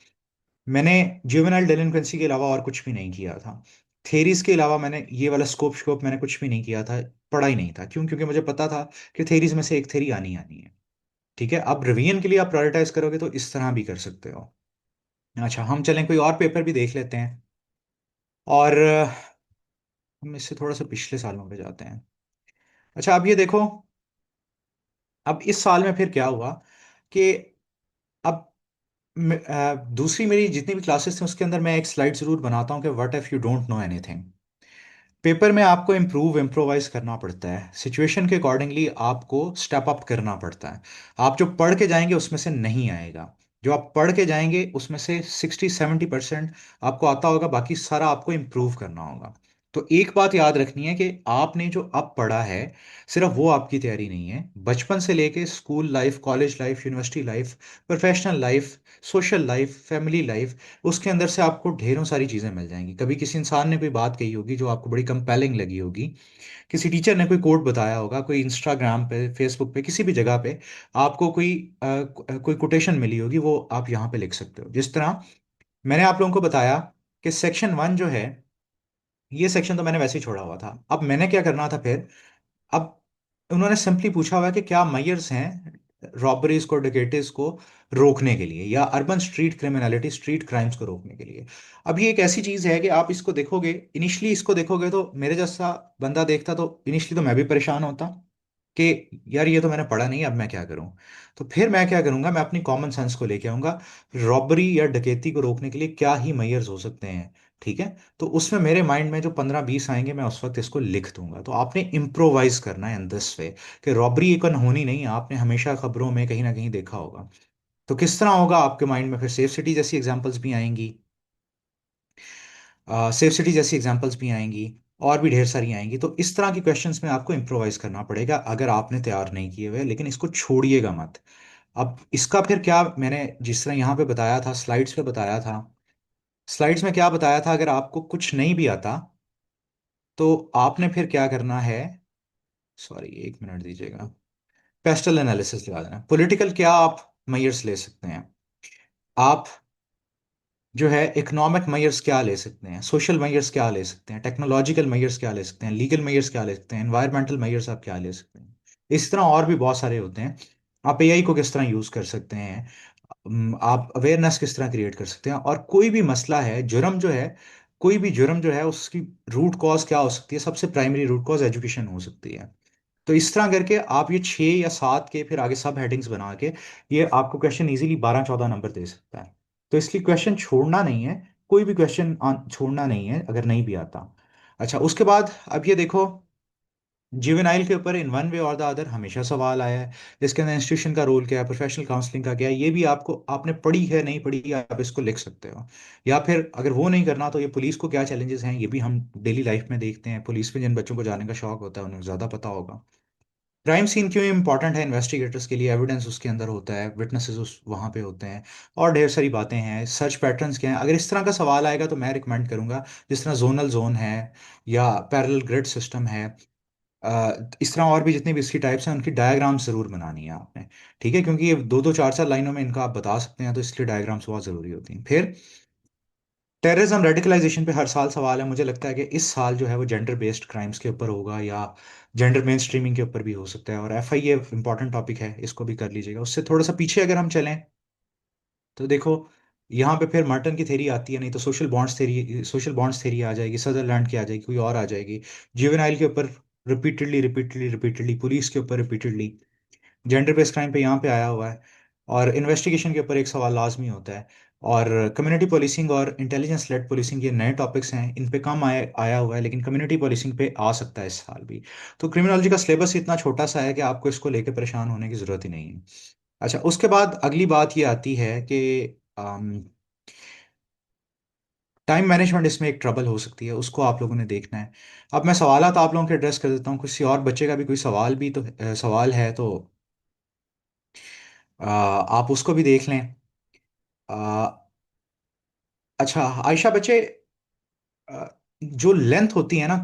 मैंने जुवेनाइल डेलिंक्वेंसी के अलावा और कुछ भी नहीं किया था। थेरीज के अलावा मैंने ये वाला स्कोप स्कोप मैंने कुछ भी नहीं किया था, पढ़ा ही नहीं था। क्यों? क्योंकि मुझे पता था कि थेरीज में से एक थेरी आनी आनी है। ठीक है, अब रिवीजन के लिए आप प्रायोरिटाइज करोगे तो इस तरह भी कर सकते हो। अच्छा, हम चलें कोई और पेपर भी देख लेते हैं, और हम इससे थोड़ा सा पिछले सालों पे जाते हैं। अच्छा, अब ये देखो, अब इस साल में फिर क्या हुआ कि अब दूसरी मेरी जितनी भी क्लासेस थी उसके अंदर मैं एक स्लाइड जरूर बनाता हूँ कि what if you don't know anything. Paper में आपको इम्प्रोवाइज करना पड़ता है, सिचुएशन के अकॉर्डिंगली आपको स्टेप अप करना पड़ता है। आप जो पढ़ के जाएंगे उसमें से नहीं आएगा। जो आप पढ़ के जाएंगे उसमें से 60-70% आपको आता होगा, बाकी सारा आपको इम्प्रूव करना होगा। तो एक बात याद रखनी है कि आपने जो अब पढ़ा है सिर्फ वो आपकी तैयारी नहीं है। बचपन से लेके school life, college life, university life, professional life, social life, family life, उसके अंदर से आपको ढेरों सारी चीजें मिल जाएंगी। कभी किसी इंसान ने कोई बात कही होगी जो आपको बड़ी कंपेलिंग लगी होगी, किसी टीचर ने कोई कोट बताया होगा, कोई इंस्टाग्राम पे, फेसबुक पे, किसी भी जगह पे आपको कोई कोटेशन मिली होगी, वो आप यहाँ पे लिख सकते हो। जिस तरह मैंने आप लोगों को बताया कि सेक्शन 1 जो है, ये सेक्शन तो मैंने वैसे ही छोड़ा हुआ था। अब मैंने क्या करना था फिर, अब उन्होंने सिंपली पूछा हुआ है कि क्या मेजर्स हैं रॉबरीज को, डकैतीज को रोकने के लिए, या urban street criminality, street crimes को रोकने के लिए। अब ये एक ऐसी चीज है कि आप इसको देखोगे, इनिशियली इसको देखोगे तो मेरे जैसा बंदा देखता तो इनिशियली तो मैं भी परेशान होता कि यार ये तो मैंने पढ़ा नहीं, अब मैं क्या करूं। तो फिर मैं क्या करूंगा, मैं अपनी कॉमन सेंस को लेके आऊंगा। रॉबरी या डकैती को रोकने के लिए क्या ही मेजर्स हो सकते हैं, ठीक है। तो उसमें मेरे माइंड में जो 15-20 आएंगे मैं उस वक्त इसको लिख दूंगा। तो आपने इम्प्रोवाइज करना है इन दिस वे कि रॉबरी एक होनी नहीं, आपने हमेशा खबरों में कहीं ना कहीं देखा होगा। तो किस तरह होगा आपके माइंड में, फिर सेफ सिटी जैसी एग्जांपल्स भी आएंगी, सेफ सिटी जैसी एग्जांपल्स भी आएंगी, और भी ढेर सारी आएंगी। तो इस तरह की क्वेश्चंस में आपको इम्प्रोवाइज करना पड़ेगा अगर आपने तैयार नहीं किए हुए, लेकिन इसको छोड़िएगा मत। अब इसका फिर क्या, मैंने जिस तरह यहाँ पे बताया था, स्लाइड्स पे बताया था, स्लाइड्स में क्या बताया था, अगर आपको कुछ नहीं भी आता तो आपने फिर क्या करना है, सॉरी एक मिनट दीजिएगा, पेस्टल एनालिसिस लगा देना। पॉलिटिकल क्या आप मेजर्स ले सकते हैं, आप जो है इकोनॉमिक मेजर्स क्या ले सकते हैं, सोशल मेजर्स क्या ले सकते हैं, टेक्नोलॉजिकल मेजर्स क्या ले सकते हैं, लीगल मेजर्स क्या ले सकते हैं, एनवायरमेंटल मेजर्स आप क्या ले सकते हैं। इस तरह और भी बहुत सारे होते हैं। आप एआई को किस तरह यूज कर सकते हैं, आप अवेयरनेस किस तरह क्रिएट कर सकते हैं। और कोई भी मसला है, जुर्म जो है, कोई भी जुर्म जो है उसकी रूट कॉज क्या हो सकती है, सबसे प्राइमरी रूट कॉज एजुकेशन हो सकती है। तो इस तरह करके आप ये 6 या 7 के फिर आगे सब हेडिंग्स बना के ये आपको क्वेश्चन इजीली 12-14 नंबर दे सकता है। तो इसलिए क्वेश्चन छोड़ना नहीं है, कोई भी क्वेश्चन छोड़ना नहीं है अगर नहीं भी आता। अच्छा, उसके बाद अब ये देखो, जुवेनाइल के ऊपर इन वन वे और द अदर हमेशा सवाल आया है। इसके अंदर इंस्टीट्यूशन का रोल क्या है, प्रोफेशनल काउंसलिंग का क्या है, ये भी आपको, आपने पढ़ी है नहीं पढ़ी, आप इसको लिख सकते हो। या फिर अगर वो नहीं करना तो ये पुलिस को क्या चैलेंजेस हैं, ये भी हम डेली लाइफ में देखते हैं। पुलिस में जिन बच्चों को जाने का शौक होता है उन्हें ज़्यादा पता होगा। क्राइम सीन क्यों इंपॉर्टेंट है इन्वेस्टिगेटर्स के लिए, एविडेंस उसके अंदर होता है, विटनेसेस उस वहाँ पे होते हैं, और ढेर सारी बातें हैं। सर्च पैटर्न्स क्या हैं, अगर इस तरह का सवाल आएगा तो मैं रिकमेंड करूंगा, जिस तरह जोनल जोन है या पैरेलल ग्रिड सिस्टम है, इस तरह और भी जितनी भी इसकी टाइप्स हैं उनकी डायग्राम्स जरूर बनानी है आपने, ठीक है। क्योंकि ये 2-2 4-4 लाइनों में इनका आप बता सकते हैं, तो इसलिए डायग्राम्स बहुत ज़रूरी होती हैं। फिर टेररिज्म रेडिकलाइजेशन पे हर साल सवाल है। मुझे लगता है कि इस साल जो है वो जेंडर बेस्ड क्राइम्स के ऊपर होगा, या जेंडर मेन स्ट्रीमिंग के ऊपर भी हो सकता है। और एफआईए इंपॉर्टेंट टॉपिक है, इसको भी कर लीजिएगा। उससे थोड़ा सा पीछे अगर हम चलें तो देखो, यहाँ पे फिर मर्टन की थेरी आती है, नहीं तो सोशल बॉन्ड्स थेरी आ जाएगी, सदरलैंड की आ जाएगी, कोई और आ जाएगी। जुवेनाइल के ऊपर रिपीटेडली रिपीटेडली रिपीटेडली, पुलिस के ऊपर रिपीटेडली, जेंडर बेस्ड क्राइम पे यहाँ पे आया हुआ है। और इन्वेस्टिगेशन के ऊपर एक सवाल लाजमी होता है। और कम्युनिटी पुलिसिंग और इंटेलिजेंस लेड पुलिसिंग, ये नए टॉपिक्स हैं, इन पे कम आया हुआ है, लेकिन कम्युनिटी पुलिसिंग पे आ सकता है इस साल भी। तो क्रिमिनोलॉजी का सिलेबस इतना छोटा सा है कि आपको इसको लेकर परेशान होने की ज़रूरत ही नहीं है। अच्छा, उसके बाद अगली बात ये आती है कि टाइम मैनेजमेंट इसमें एक ट्रबल हो सकती है, उसको आप लोगों ने देखना है। अब मैं सवालात आप लोगों के एड्रेस कर देता हूँ, किसी और बच्चे का भी कोई सवाल भी तो सवाल है तो आप उसको भी देख लें। अच्छा आयशा, बच्चे, अ, जो लेंथ होती है ना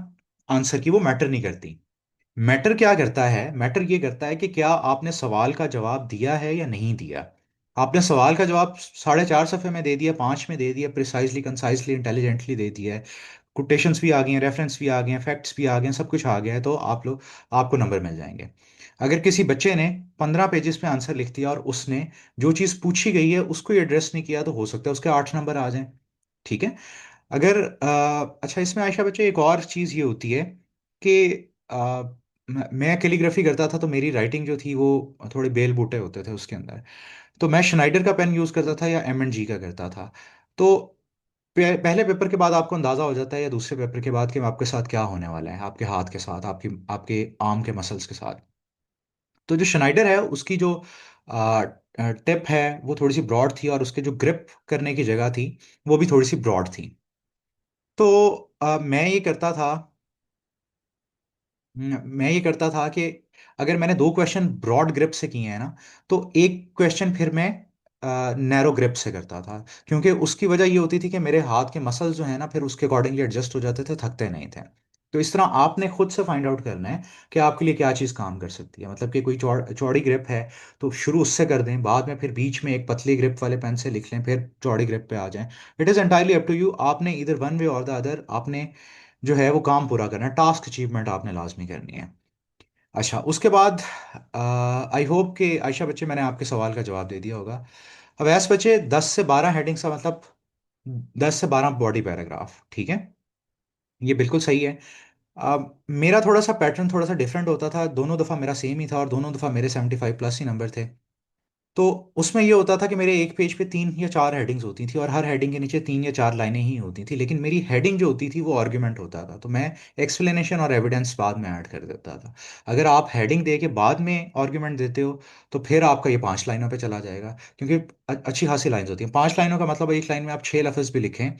आंसर की, वो मैटर नहीं करती। मैटर क्या करता है, मैटर ये करता है कि क्या आपने सवाल का जवाब दिया है या नहीं दिया। आपने सवाल का जवाब 4.5 सफ़े में दे दिया, 5 में दे दिया, प्रिसाइजली, कंसाइजली, इंटेलिजेंटली दे दिया है, कोटेशंस भी आ गई हैं, रेफरेंस भी आ गए हैं, फैक्ट्स भी आ गए हैं, सब कुछ आ गया है, तो आपको नंबर मिल जाएंगे। अगर किसी बच्चे ने 15 पेजेस पे आंसर लिख दिया और उसने जो चीज़ पूछी गई है उसको एड्रेस नहीं किया, तो हो सकता है उसके 8 नंबर आ जाएं, ठीक है। अगर अच्छा, इसमें आयशा बच्चे एक और चीज़ ये होती है कि मैं कैलीग्राफी करता था, तो मेरी राइटिंग जो थी वो थोड़े बेल बूटे होते थे उसके अंदर। तो मैं शनाइडर का पेन यूज़ करता था या M&G का करता था। तो पहले पेपर के बाद आपको अंदाज़ा हो जाता है, या दूसरे पेपर के बाद, कि आपके साथ क्या होने वाला है, आपके हाथ के साथ, आपकी आपके आर्म के मसल्स के साथ। तो जो शनाइडर है उसकी जो टिप है वो थोड़ी सी ब्रॉड थी, और उसके जो ग्रिप करने की जगह थी वो भी थोड़ी सी ब्रॉड थी। तो मैं ये करता था, मैं ये करता था कि अगर मैंने दो क्वेश्चन ब्रॉड ग्रिप से किए हैं ना, तो एक क्वेश्चन फिर मैं नैरो ग्रिप से करता था। क्योंकि उसकी वजह ये होती थी कि मेरे हाथ के मसल्स जो है ना फिर उसके अकॉर्डिंगली एडजस्ट हो जाते थे, थकते नहीं थे। तो इस तरह आपने खुद से फाइंड आउट करना है कि आपके लिए क्या चीज़ काम कर सकती है। मतलब कि कोई चौड़ी ग्रिप है तो शुरू उससे कर दें, बाद में फिर बीच में एक पतली ग्रिप वाले पेन से लिख लें, फिर चौड़ी ग्रिप पे आ जाएं। It is entirely up to you. आपने इधर वन वे और द अदर आपने जो है वो काम पूरा करना है, टास्क अचीवमेंट आपने लाजमी करनी है। अच्छा, उसके बाद आई होप कि आयशा बच्चे मैंने आपके सवाल का जवाब दे दिया होगा। अब ऐस बच्चे 10 से 12 हेडिंग्स का मतलब 10 से 12 बॉडी पैराग्राफ, ठीक है। ये बिल्कुल सही है। मेरा थोड़ा सा पैटर्न थोड़ा सा डिफरेंट होता था, दोनों दफ़ा मेरा सेम ही था, और दोनों दफ़ा मेरे 75+ ही नंबर थे। तो उसमें ये होता था कि मेरे एक पेज पे 3 या 4 हेडिंग्स होती थी, और हर हेडिंग के नीचे 3 या 4 लाइनें ही होती थी, लेकिन मेरी हेडिंग जो होती थी वो आर्ग्यूमेंट होता था, तो मैं एक्सप्लेनेशन और एविडेंस बाद में ऐड कर देता था। अगर आप हेडिंग दे के बाद में आर्ग्यूमेंट देते हो तो फिर आपका ये 5 लाइनों पे चला जाएगा, क्योंकि अच्छी खासी लाइन्स होती हैं। 5 लाइनों का मतलब एक लाइन में आप 6 लफ्ज़ भी लिखें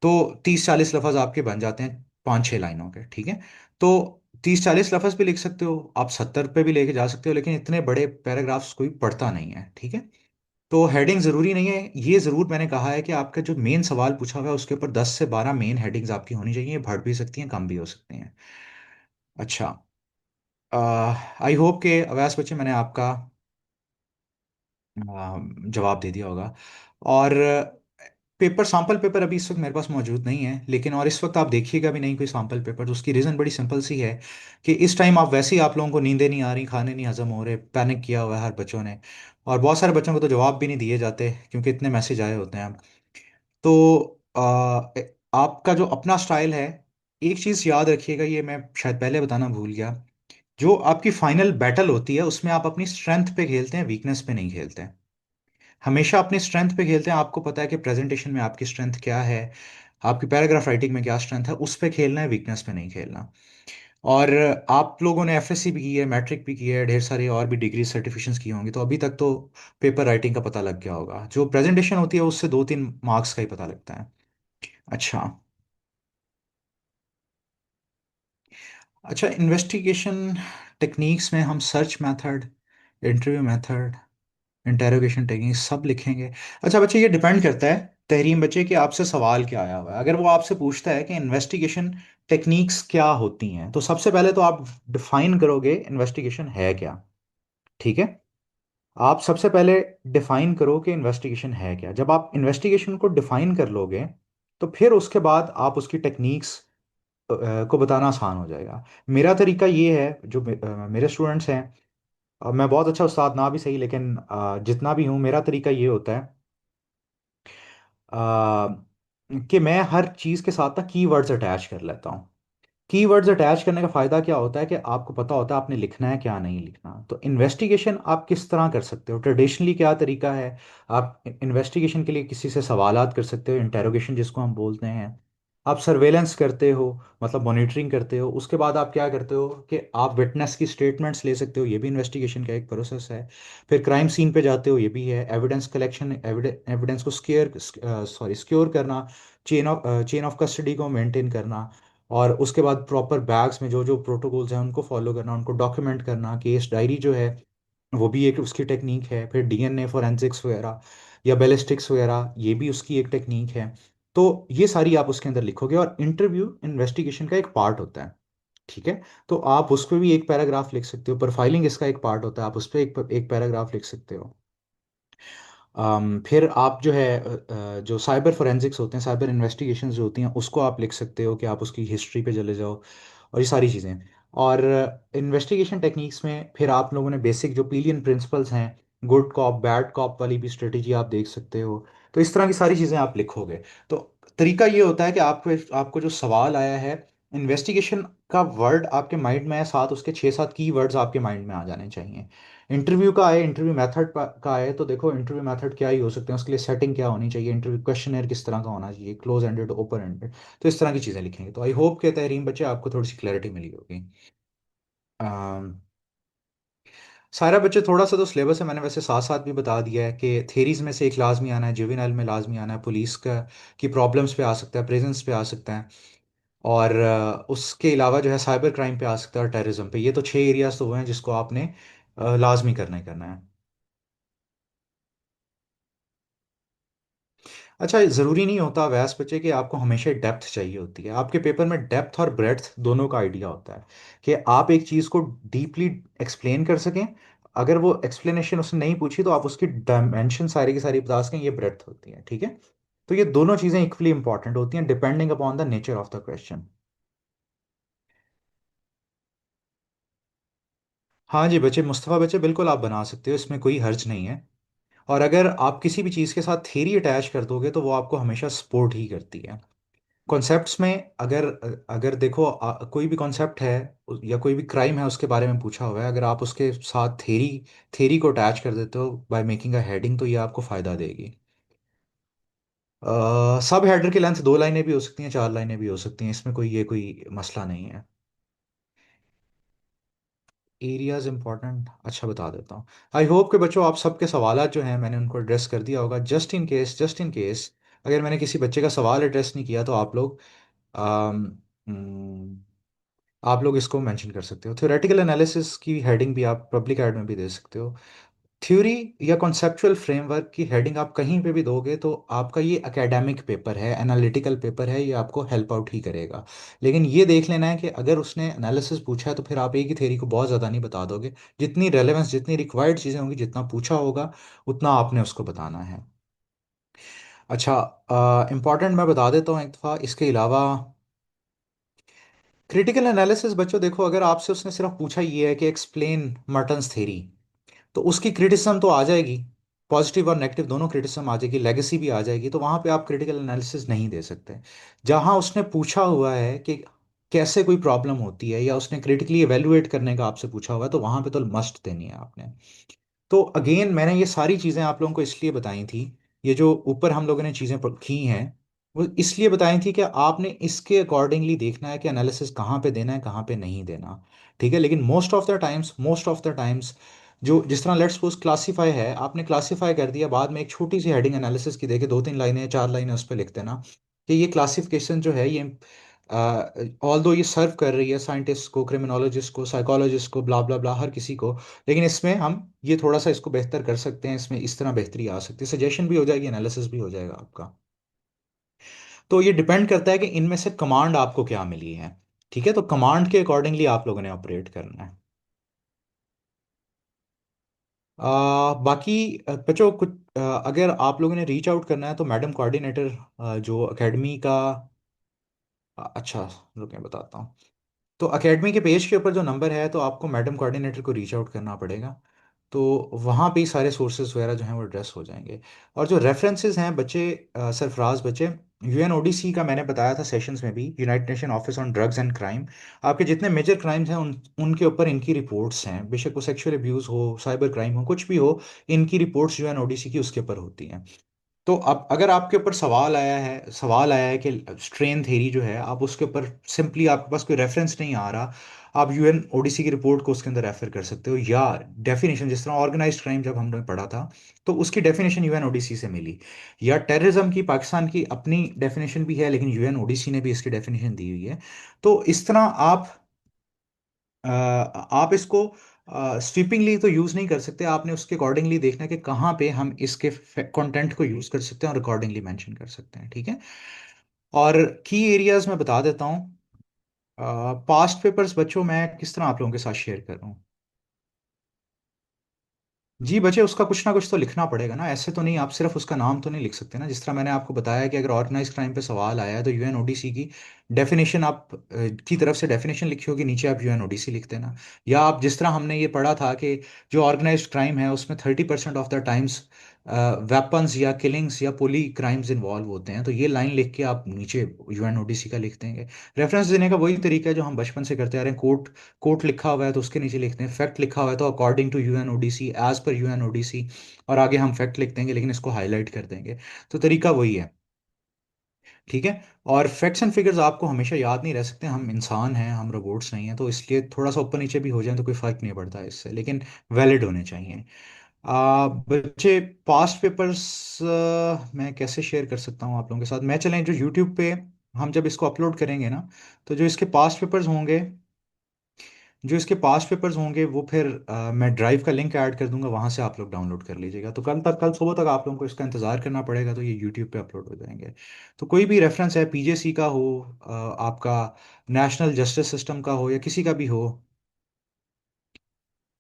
तो 30-40 लफ्ज़ आपके बन जाते हैं 5-6 लाइनों के, ठीक है। तो 30-40 लफ्ज़ भी लिख सकते हो आप, 70 पे भी लेके जा सकते हो, लेकिन इतने बड़े पैराग्राफ्स कोई पढ़ता नहीं है, ठीक है। तो हेडिंग ज़रूरी नहीं है। ये ज़रूर मैंने कहा है कि आपका जो मेन सवाल पूछा हुआ है उसके ऊपर 10 से 12 मेन हेडिंग्स आपकी होनी चाहिए, बढ़ भी सकती हैं कम भी हो सकती हैं। अच्छा, आई होप के अवैस बच्चे मैंने आपका जवाब दे दिया होगा। और पेपर, सैम्पल पेपर अभी इस वक्त मेरे पास मौजूद नहीं है, लेकिन और इस वक्त आप देखिएगा भी नहीं कोई सैम्पल पेपर। तो उसकी रीज़न बड़ी सिंपल सी है कि इस टाइम आप वैसे ही, आप लोगों को नींदें नहीं आ रही, खाने नहीं हजम हो रहे, पैनिक किया हुआ है हर बच्चों ने, और बहुत सारे बच्चों को तो जवाब भी नहीं दिए जाते क्योंकि इतने मैसेज आए होते हैं। तो आपका जो अपना स्टाइल है, एक चीज़ याद रखिएगा, ये मैं शायद पहले बताना भूल गया, जो आपकी फाइनल बैटल होती है उसमें आप अपनी स्ट्रेंथ पे खेलते हैं, वीकनेस पे नहीं खेलते हैं। हमेशा अपनी स्ट्रेंथ पे खेलते हैं। आपको पता है कि प्रेजेंटेशन में आपकी स्ट्रेंथ क्या है, आपकी पैराग्राफ राइटिंग में क्या स्ट्रेंथ है, उस पे खेलना है, वीकनेस पे नहीं खेलना। और आप लोगों ने एफएससी भी की है, मैट्रिक भी की है, ढेर सारी और भी डिग्री सर्टिफिकेशंस की होंगी, तो अभी तक तो पेपर राइटिंग का पता लग गया होगा। जो प्रेजेंटेशन होती है उससे 2-3 मार्क्स का ही पता लगता है। अच्छा। अच्छा, इन्वेस्टिगेशन टेक्निक्स में हम search method, interview method, interrogation technique सब लिखेंगे। अच्छा बच्चे, ये डिपेंड करता है तहरीम बच्चे कि आपसे सवाल क्या आया हुआ है। अगर वो आपसे पूछता है कि इन्वेस्टिगेशन टेक्निक्स क्या होती हैं, तो सबसे पहले तो आप डिफाइन करोगे इन्वेस्टिगेशन है क्या, ठीक है। आप सबसे पहले डिफाइन करो कि इन्वेस्टिगेशन है क्या। जब आप इन्वेस्टिगेशन को डिफाइन कर लोगे तो फिर उसके बाद आप उसकी टेक्निक्स को बताना आसान हो जाएगा। मेरा तरीका ये है, जो मेरे स्टूडेंट्स हैं, मैं बहुत अच्छा उस्ताद ना भी सही, लेकिन जितना भी हूँ मेरा तरीका ये होता है कि मैं हर चीज़ के साथ ना कीवर्ड्स अटैच कर लेता हूँ। कीवर्ड्स अटैच करने का फ़ायदा क्या होता है कि आपको पता होता है आपने लिखना है क्या नहीं लिखना। तो इन्वेस्टिगेशन आप किस तरह कर सकते हो, ट्रेडिशनली क्या तरीका है, आप इन्वेस्टिगेशन के लिए किसी से सवालात कर सकते हो, इंटेरोगेशन जिसको हम बोलते हैं। आप सर्वेलेंस करते हो, मतलब मॉनिटरिंग करते हो। उसके बाद आप क्या करते हो कि आप विटनेस की स्टेटमेंट्स ले सकते हो, ये भी इन्वेस्टिगेशन का एक प्रोसेस है। फिर क्राइम सीन पे जाते हो, ये भी है। एविडेंस कलेक्शन, एविडेंस को सिक्योर करना, चेन ऑफ कस्टडी को मेंटेन करना, और उसके बाद प्रॉपर बैग्स में जो जो प्रोटोकॉल्स हैं उनको फॉलो करना, उनको डॉक्यूमेंट करना। केस डायरी जो है वो भी एक उसकी टेक्निक है। फिर डीएनए फोरेंसिक्स वगैरह या बैलिस्टिक्स वगैरह, ये भी उसकी एक टेक्निक है। तो ये सारी आप उसके अंदर लिखोगे, और इंटरव्यू इन्वेस्टिगेशन का एक पार्ट होता है, ठीक है। तो आप उस पर भी एक पैराग्राफ लिख सकते हो। प्रोफाइलिंग इसका एक पार्ट होता है, आप उस पर एक पैराग्राफ लिख सकते हो। फिर आप जो है जो साइबर फोरेंसिक्स होते हैं, साइबर इन्वेस्टिगेशंस जो होती हैं, उसको आप लिख सकते हो कि आप उसकी हिस्ट्री पे चले जाओ, और ये सारी चीज़ें। और इन्वेस्टिगेशन टेक्निक्स में फिर आप लोगों ने बेसिक जो पिलियन प्रिंसिपल्स हैं, गुड कॉप बैड कॉप वाली भी स्ट्रेटेजी आप देख सकते हो। तो इस तरह की सारी चीज़ें आप लिखोगे। तो तरीका ये होता है कि आपको आपको जो सवाल आया है इन्वेस्टिगेशन का वर्ड आपके माइंड में है, साथ उसके 6-7 की वर्ड्स आपके माइंड में आ जाने चाहिए। इंटरव्यू का आए, इंटरव्यू मेथड का आए, तो देखो इंटरव्यू मेथड क्या ही हो सकते हैं, उसके लिए सेटिंग क्या होनी चाहिए, इंटरव्यू क्वेश्चनर किस तरह का होना चाहिए, क्लोज एंडेड, ओपन एंडेड, तो इस तरह की चीज़ें लिखेंगे। तो आई होप के तहरीम बच्चे आपको थोड़ी सी क्लैरिटी मिली होगी। अम, सारा बच्चे थोड़ा सा तो सिलेबस है मैंने वैसे साथ साथ भी बता दिया है कि थेरीज में से एक लाजमी आना है, जुवेनाइल में लाजमी आना है, पुलिस का की प्रॉब्लम्स पे आ सकता है, प्रेजेंस पे आ सकता है, और उसके अलावा जो है साइबर क्राइम पे आ सकता है और टेररिज्म पे। ये तो 6 एरियाज तो हुए हैं जिसको आपने लाजमी करना ही करना है। अच्छा, ज़रूरी नहीं होता वैस बच्चे कि आपको हमेशा डेप्थ चाहिए होती है। आपके पेपर में डेप्थ और ब्रेड्थ दोनों का आइडिया होता है कि आप एक चीज़ को डीपली एक्सप्लेन कर सकें। अगर वो एक्सप्लेनेशन उसने नहीं पूछी तो आप उसकी डायमेंशन सारी की सारी बता सकें, ये ब्रेड्थ होती है, ठीक है। तो ये दोनों चीज़ें इक्वली इंपॉर्टेंट होती हैं depending upon the nature of the question. हाँ जी बच्चे, मुस्तफ़ा बच्चे, बिल्कुल आप बना सकते हो, इसमें कोई हर्ज नहीं है। और अगर आप किसी भी चीज़ के साथ थेरी अटैच कर दोगे तो वो आपको हमेशा सपोर्ट ही करती है। कॉन्सेप्ट्स में अगर अगर देखो कोई भी कॉन्सेप्ट है या कोई भी क्राइम है उसके बारे में पूछा हुआ है, अगर आप उसके साथ थेरी थेरी को अटैच कर देते हो बाय मेकिंग अ हेडिंग, तो ये आपको फ़ायदा देगी। सब हेडर की लेंथ 2 लाइनें भी हो सकती हैं, 4 लाइनें भी हो सकती हैं, इसमें कोई मसला नहीं है। एरियाज इंपॉर्टेंट, अच्छा बता देता हूँ। आई होप कि बच्चों आप सबके सवालात जो हैं मैंने उनको एड्रेस कर दिया होगा। जस्ट इन केस अगर मैंने किसी बच्चे का सवाल एड्रेस नहीं किया तो अम, हम्म, आप लोग इसको मेंशन कर सकते हो। थ्योरेटिकल एनालिसिस की हेडिंग भी आप पब्लिक एड में भी दे सकते हो। थ्योरी या कॉन्सेप्चुअल फ्रेमवर्क की हेडिंग आप कहीं पे भी दोगे तो आपका ये एकेडमिक पेपर है, एनालिटिकल पेपर है, ये आपको हेल्प आउट ही करेगा। लेकिन ये देख लेना है कि अगर उसने एनालिसिस पूछा है तो फिर आप एक ही थ्योरी को बहुत ज़्यादा नहीं बता दोगे। जितनी रेलेवेंस, जितनी रिक्वायर्ड चीज़ें होंगी, जितना पूछा होगा उतना आपने उसको बताना है। अच्छा, इंपॉर्टेंट मैं बता देता हूँ एक दफ़ा इसके अलावा। क्रिटिकल एनालिसिस बच्चों देखो, अगर आपसे उसने सिर्फ पूछा ये है कि एक्सप्लेन मर्टन्स थ्योरी, तो उसकी क्रिटिसिज्म तो आ जाएगी, पॉजिटिव और नेगेटिव दोनों क्रिटिसिज्म आ जाएगी, लेगेसी भी आ जाएगी, तो वहां पे आप क्रिटिकल एनालिसिस नहीं दे सकते। जहां उसने पूछा हुआ है कि कैसे कोई प्रॉब्लम होती है या उसने क्रिटिकली एवेल्युएट करने का आपसे पूछा हुआ है, तो वहां पे तो मस्ट देनी है आपने। तो अगेन मैंने ये सारी चीज़ें आप लोगों को इसलिए बताई थी, ये जो ऊपर हम लोगों ने चीज़ें की हैं वो इसलिए बताई थी कि आपने इसके अकॉर्डिंगली देखना है कि एनालिसिस कहाँ पे देना है, कहाँ पे नहीं देना, ठीक है। लेकिन मोस्ट ऑफ द टाइम्स जो जिस तरह लेट्स सपोज क्लासीफाई है, आपने क्लासीफाई कर दिया, बाद में एक छोटी सी हेडिंग एनालिसिस की देके 2-3 लाइनें 4 लाइनें उस पर लिख देना कि ये क्लासिफिकेशन जो है ये ऑल दो ये सर्व कर रही है साइंटिस्ट को, क्रिमिनोलॉजिस्ट को, साइकोलॉजिस्ट को, ब्ला ब्ला ब्ला, हर किसी को, लेकिन इसमें हम ये थोड़ा सा इसको बेहतर कर सकते हैं, इसमें इस तरह बेहतरी आ सकती है, सजेशन भी हो जाएगी, एनालिसिस भी हो जाएगा आपका। तो ये डिपेंड करता है कि इनमें से कमांड आपको क्या मिली है, ठीक है। तो कमांड के अकॉर्डिंगली आप लोगों ने ऑपरेट करना है। बाकी बच्चों कुछ अगर आप लोगों ने रीच आउट करना है तो मैडम कोऑर्डिनेटर जो एकेडमी का अच्छा, रुकें बताता हूँ। तो एकेडमी के पेज के ऊपर जो नंबर है, तो आपको मैडम कोऑर्डिनेटर को रीच आउट करना पड़ेगा। तो वहाँ पे ही सारे सोर्सेज वगैरह जो हैं वो एड्रेस हो जाएंगे। और जो रेफरेंसेस हैं बच्चे, सरफराज बच्चे, यूएनओडीसी का मैंने बताया था सेशंस में भी, United nation office on drugs and crime, आपके जितने मेजर क्राइम्स हैं उनके ऊपर इनकी रिपोर्ट्स हैं, बेशक वो सेक्सुअल अब्यूज़ हो, साइबर क्राइम हो, कुछ भी हो, इनकी रिपोर्ट्स यूएनओडीसी की उसके ऊपर होती हैं। तो अब अगर आपके ऊपर सवाल आया है कि स्ट्रेन थेरी जो है, आप उसके ऊपर सिंपली आपके पास कोई रेफरेंस नहीं आ रहा, आप यूएन ओडीसी की रिपोर्ट को उसके अंदर रेफर कर सकते हो, या डेफिनेशन जिस तरह ऑर्गेनाइज्ड क्राइम जब हमने पढ़ा था तो उसकी डेफिनेशन यूएन ओडीसी से मिली, या टेररिज्म की पाकिस्तान की अपनी डेफिनेशन भी है लेकिन यूएन ओडीसी ने भी इसकी डेफिनेशन दी हुई है। तो इस तरह आप इसको स्वीपिंगली तो यूज़ नहीं कर सकते, आपने उसके अकॉर्डिंगली देखना है कि कहाँ पे हम इसके कंटेंट को यूज़ कर सकते हैं और अकॉर्डिंगली मेंशन कर सकते हैं, ठीक है। और की एरियाज में बता देता हूँ। पास्ट पेपर्स बच्चों मैं किस तरह आप लोगों के साथ शेयर कर रहा हूँ। जी बच्चे, उसका कुछ ना कुछ तो लिखना पड़ेगा ना, ऐसे तो नहीं आप सिर्फ उसका नाम तो नहीं लिख सकते ना। जिस तरह मैंने आपको बताया कि अगर ऑर्गेनाइज क्राइम पे सवाल आया है तो यूएनओडीसी की डेफिनेशन की तरफ से डेफिनेशन लिखी होगी, नीचे आप यूएनओडीसी लिख देना। या आप जिस तरह हमने ये पढ़ा था कि जो ऑर्गेनाइज्ड क्राइम है उसमें 30% ऑफ द टाइम्स वेपन्स या किलिंग्स या पुली क्राइम्स इन्वॉल्व होते हैं, तो ये लाइन लिख के आप नीचे यूएनओडीसी का लिख देंगे। रेफरेंस देने का वही तरीका है जो हम बचपन से करते आ रहे हैं। कोर्ट कोर्ट लिखा हुआ है तो उसके नीचे लिखते हैं, फैक्ट लिखा हुआ है तो according to UNODC, as per UNODC, और आगे हम फैक्ट लिख देंगे लेकिन इसको हाईलाइट कर देंगे। तो तरीका वही है। ठीक है। और फैक्ट्स एंड फिगर्स आपको हमेशा याद नहीं रह सकते, हम इंसान हैं, हम रोबोट्स नहीं हैं, तो इसलिए थोड़ा सा ऊपर नीचे भी हो जाए तो कोई फर्क नहीं पड़ता इससे, लेकिन वैलिड होने चाहिए। बच्चे, पास्ट पेपर्स मैं कैसे शेयर कर सकता हूँ आप लोगों के साथ? मैं चलें जो यूट्यूब पे हम जब इसको अपलोड करेंगे ना, तो जो इसके पास्ट पेपर्स होंगे, वो फिर मैं ड्राइव का लिंक ऐड कर दूंगा, वहां से आप लोग डाउनलोड कर लीजिएगा। तो कल सुबह तक आप लोगों को इसका इंतजार करना पड़ेगा, तो ये यूट्यूब पे अपलोड हो जाएंगे। तो कोई भी रेफरेंस है, पीजेसी का हो, आपका नेशनल जस्टिस सिस्टम का हो, या किसी का भी हो,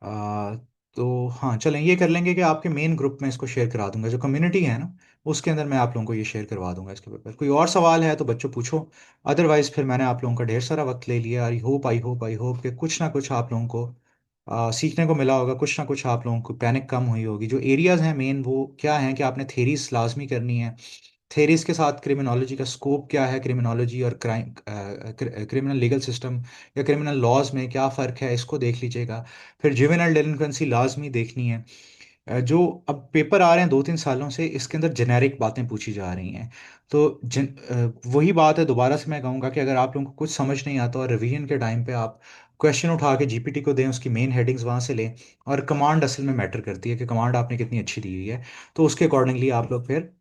आ, तो हाँ चलें ये कर लेंगे कि आपके मेन ग्रुप में इसको शेयर करा दूंगा, जो कम्युनिटी है ना उसके अंदर मैं आप लोगों को ये शेयर करवा दूंगा इसके पेपर। कोई और सवाल है तो बच्चों पूछो, अदरवाइज फिर मैंने आप लोगों का ढेर सारा वक्त ले लिया। आई होप कि कुछ ना कुछ आप लोगों को सीखने को मिला होगा, कुछ ना कुछ आप लोगों को पैनिक कम हुई होगी। जो एरियाज हैं मेन वो क्या है कि आपने थेरीज लाजमी करनी है। थेरीज के साथ क्रिमिनोलॉजी का स्कोप क्या है, क्रिमिनोलॉजी और क्राइम, क्रिमिनल लीगल सिस्टम या क्रिमिनल लॉज में क्या फ़र्क है, इसको देख लीजिएगा। फिर जुवेनाइल डेलिंक्वेंसी लाजमी देखनी है। जो अब पेपर आ रहे हैं 2-3 सालों से, इसके अंदर जेनेरिक बातें पूछी जा रही हैं। तो वही बात है, दोबारा से मैं कहूँगा कि अगर आप लोगों को कुछ समझ नहीं आता और रिवीजन के टाइम पे आप क्वेश्चन उठा के जीपीटी को दें, उसकी मेन हेडिंग्स वहाँ से लें। और कमांड असल में मैटर करती है कि कमांड आपने कितनी अच्छी दी हुई है, तो उसके अकॉर्डिंगली आप लोग फिर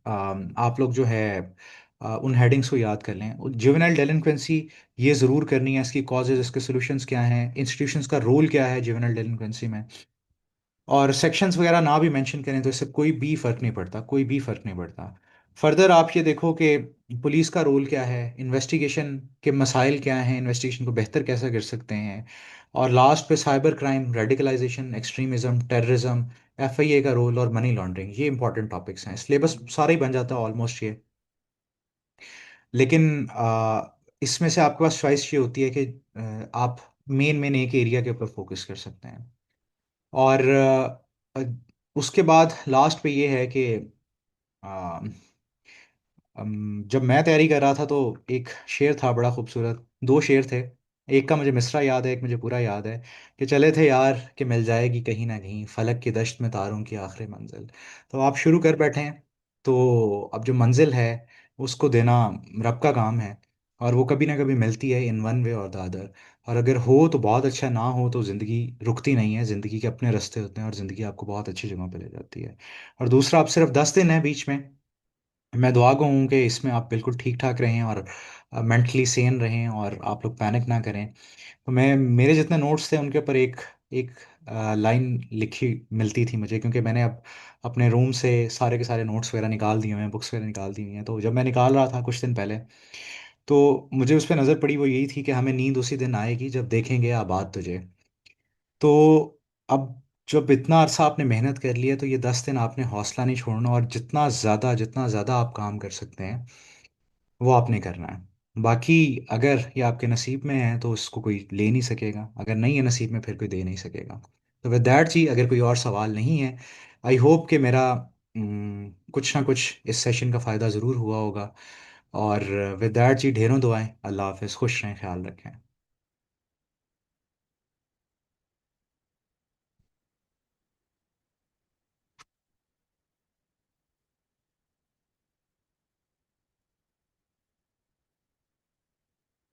आप लोग जो है उन हेडिंग्स को याद कर लें। जुवेनाइल डेलिंक्वेंसी ये ज़रूर करनी है, इसकी कॉजेज, इसके सॉल्यूशंस क्या हैं, इंस्टीट्यूशंस का रोल क्या है जुवेनाइल डेलिंक्वेंसी में। और सेक्शंस वगैरह ना भी मेंशन करें तो इससे कोई भी फर्क नहीं पड़ता, कोई भी फर्क नहीं पड़ता। फर्दर आप ये देखो कि पुलिस का रोल क्या है, इन्वेस्टिगेशन के मसाइल क्या हैं, इन्वेस्टिगेशन को बेहतर कैसे कर सकते हैं। और लास्ट पे cyber crime, radicalisation, extremism, terrorism, FIA का रोल और मनी लॉन्ड्रिंग, ये इंपॉर्टेंट टॉपिक्स हैं। सिलेबस सारा ही बन जाता है ऑलमोस्ट ये। लेकिन इसमें से आपके पास चॉइस ये होती है कि आप मेन मेन एक एरिया के ऊपर फोकस कर सकते हैं। और उसके बाद लास्ट पे ये है कि जब मैं तैयारी कर रहा था तो एक शेर था बड़ा खूबसूरत, दो शेर थे। एक का मुझे मिसरा याद है, एक मुझे पूरा याद है कि चले थे यार कि मिल जाएगी कहीं ना कहीं फलक की दश्त में तारों की आखिरी मंजिल। तो आप शुरू कर बैठे हैं, तो अब जो मंजिल है उसको देना रब का काम है। और वो कभी ना कभी मिलती है, इन वन वे और द अदर। और अगर हो तो बहुत अच्छा, ना हो तो ज़िंदगी रुकती नहीं है, ज़िंदगी के अपने रास्ते होते हैं और ज़िंदगी आपको बहुत अच्छी जगह पे ले जाती है। और दूसरा, आप सिर्फ 10 दिन है बीच में, मैं दुआ को हूँ कि इसमें आप बिल्कुल ठीक ठाक रहें और मेंटली सेन रहें और आप लोग पैनिक ना करें। तो मैं, मेरे जितने नोट्स थे उनके ऊपर एक एक लाइन लिखी मिलती थी मुझे, क्योंकि मैंने अब अपने रूम से सारे के सारे नोट्स वगैरह निकाल दिए हुए हैं, बुक्स वगैरह निकाल दी हुई हैं। तो जब मैं निकाल रहा था कुछ दिन पहले, तो मुझे उस पर नज़र पड़ी, वो यही थी कि हमें नींद उसी दिन आएगी जब देखेंगे आबाद तुझे। तो अब जब इतना अरसा आपने मेहनत कर लिया, तो ये 10 दिन आपने हौसला नहीं छोड़ना, और जितना ज़्यादा आप काम कर सकते हैं वो आपने करना है। बाकी अगर ये आपके नसीब में है तो उसको कोई ले नहीं सकेगा, अगर नहीं है नसीब में फिर कोई दे नहीं सकेगा। तो विद दैट जी, अगर कोई और सवाल नहीं है, आई होप कि मेरा कुछ ना कुछ इस सेशन का फ़ायदा ज़रूर हुआ होगा। और विद दैट जी, ढेरों दुआएं, अल्लाह हाफ़िज़, खुश रहें, ख्याल रखें।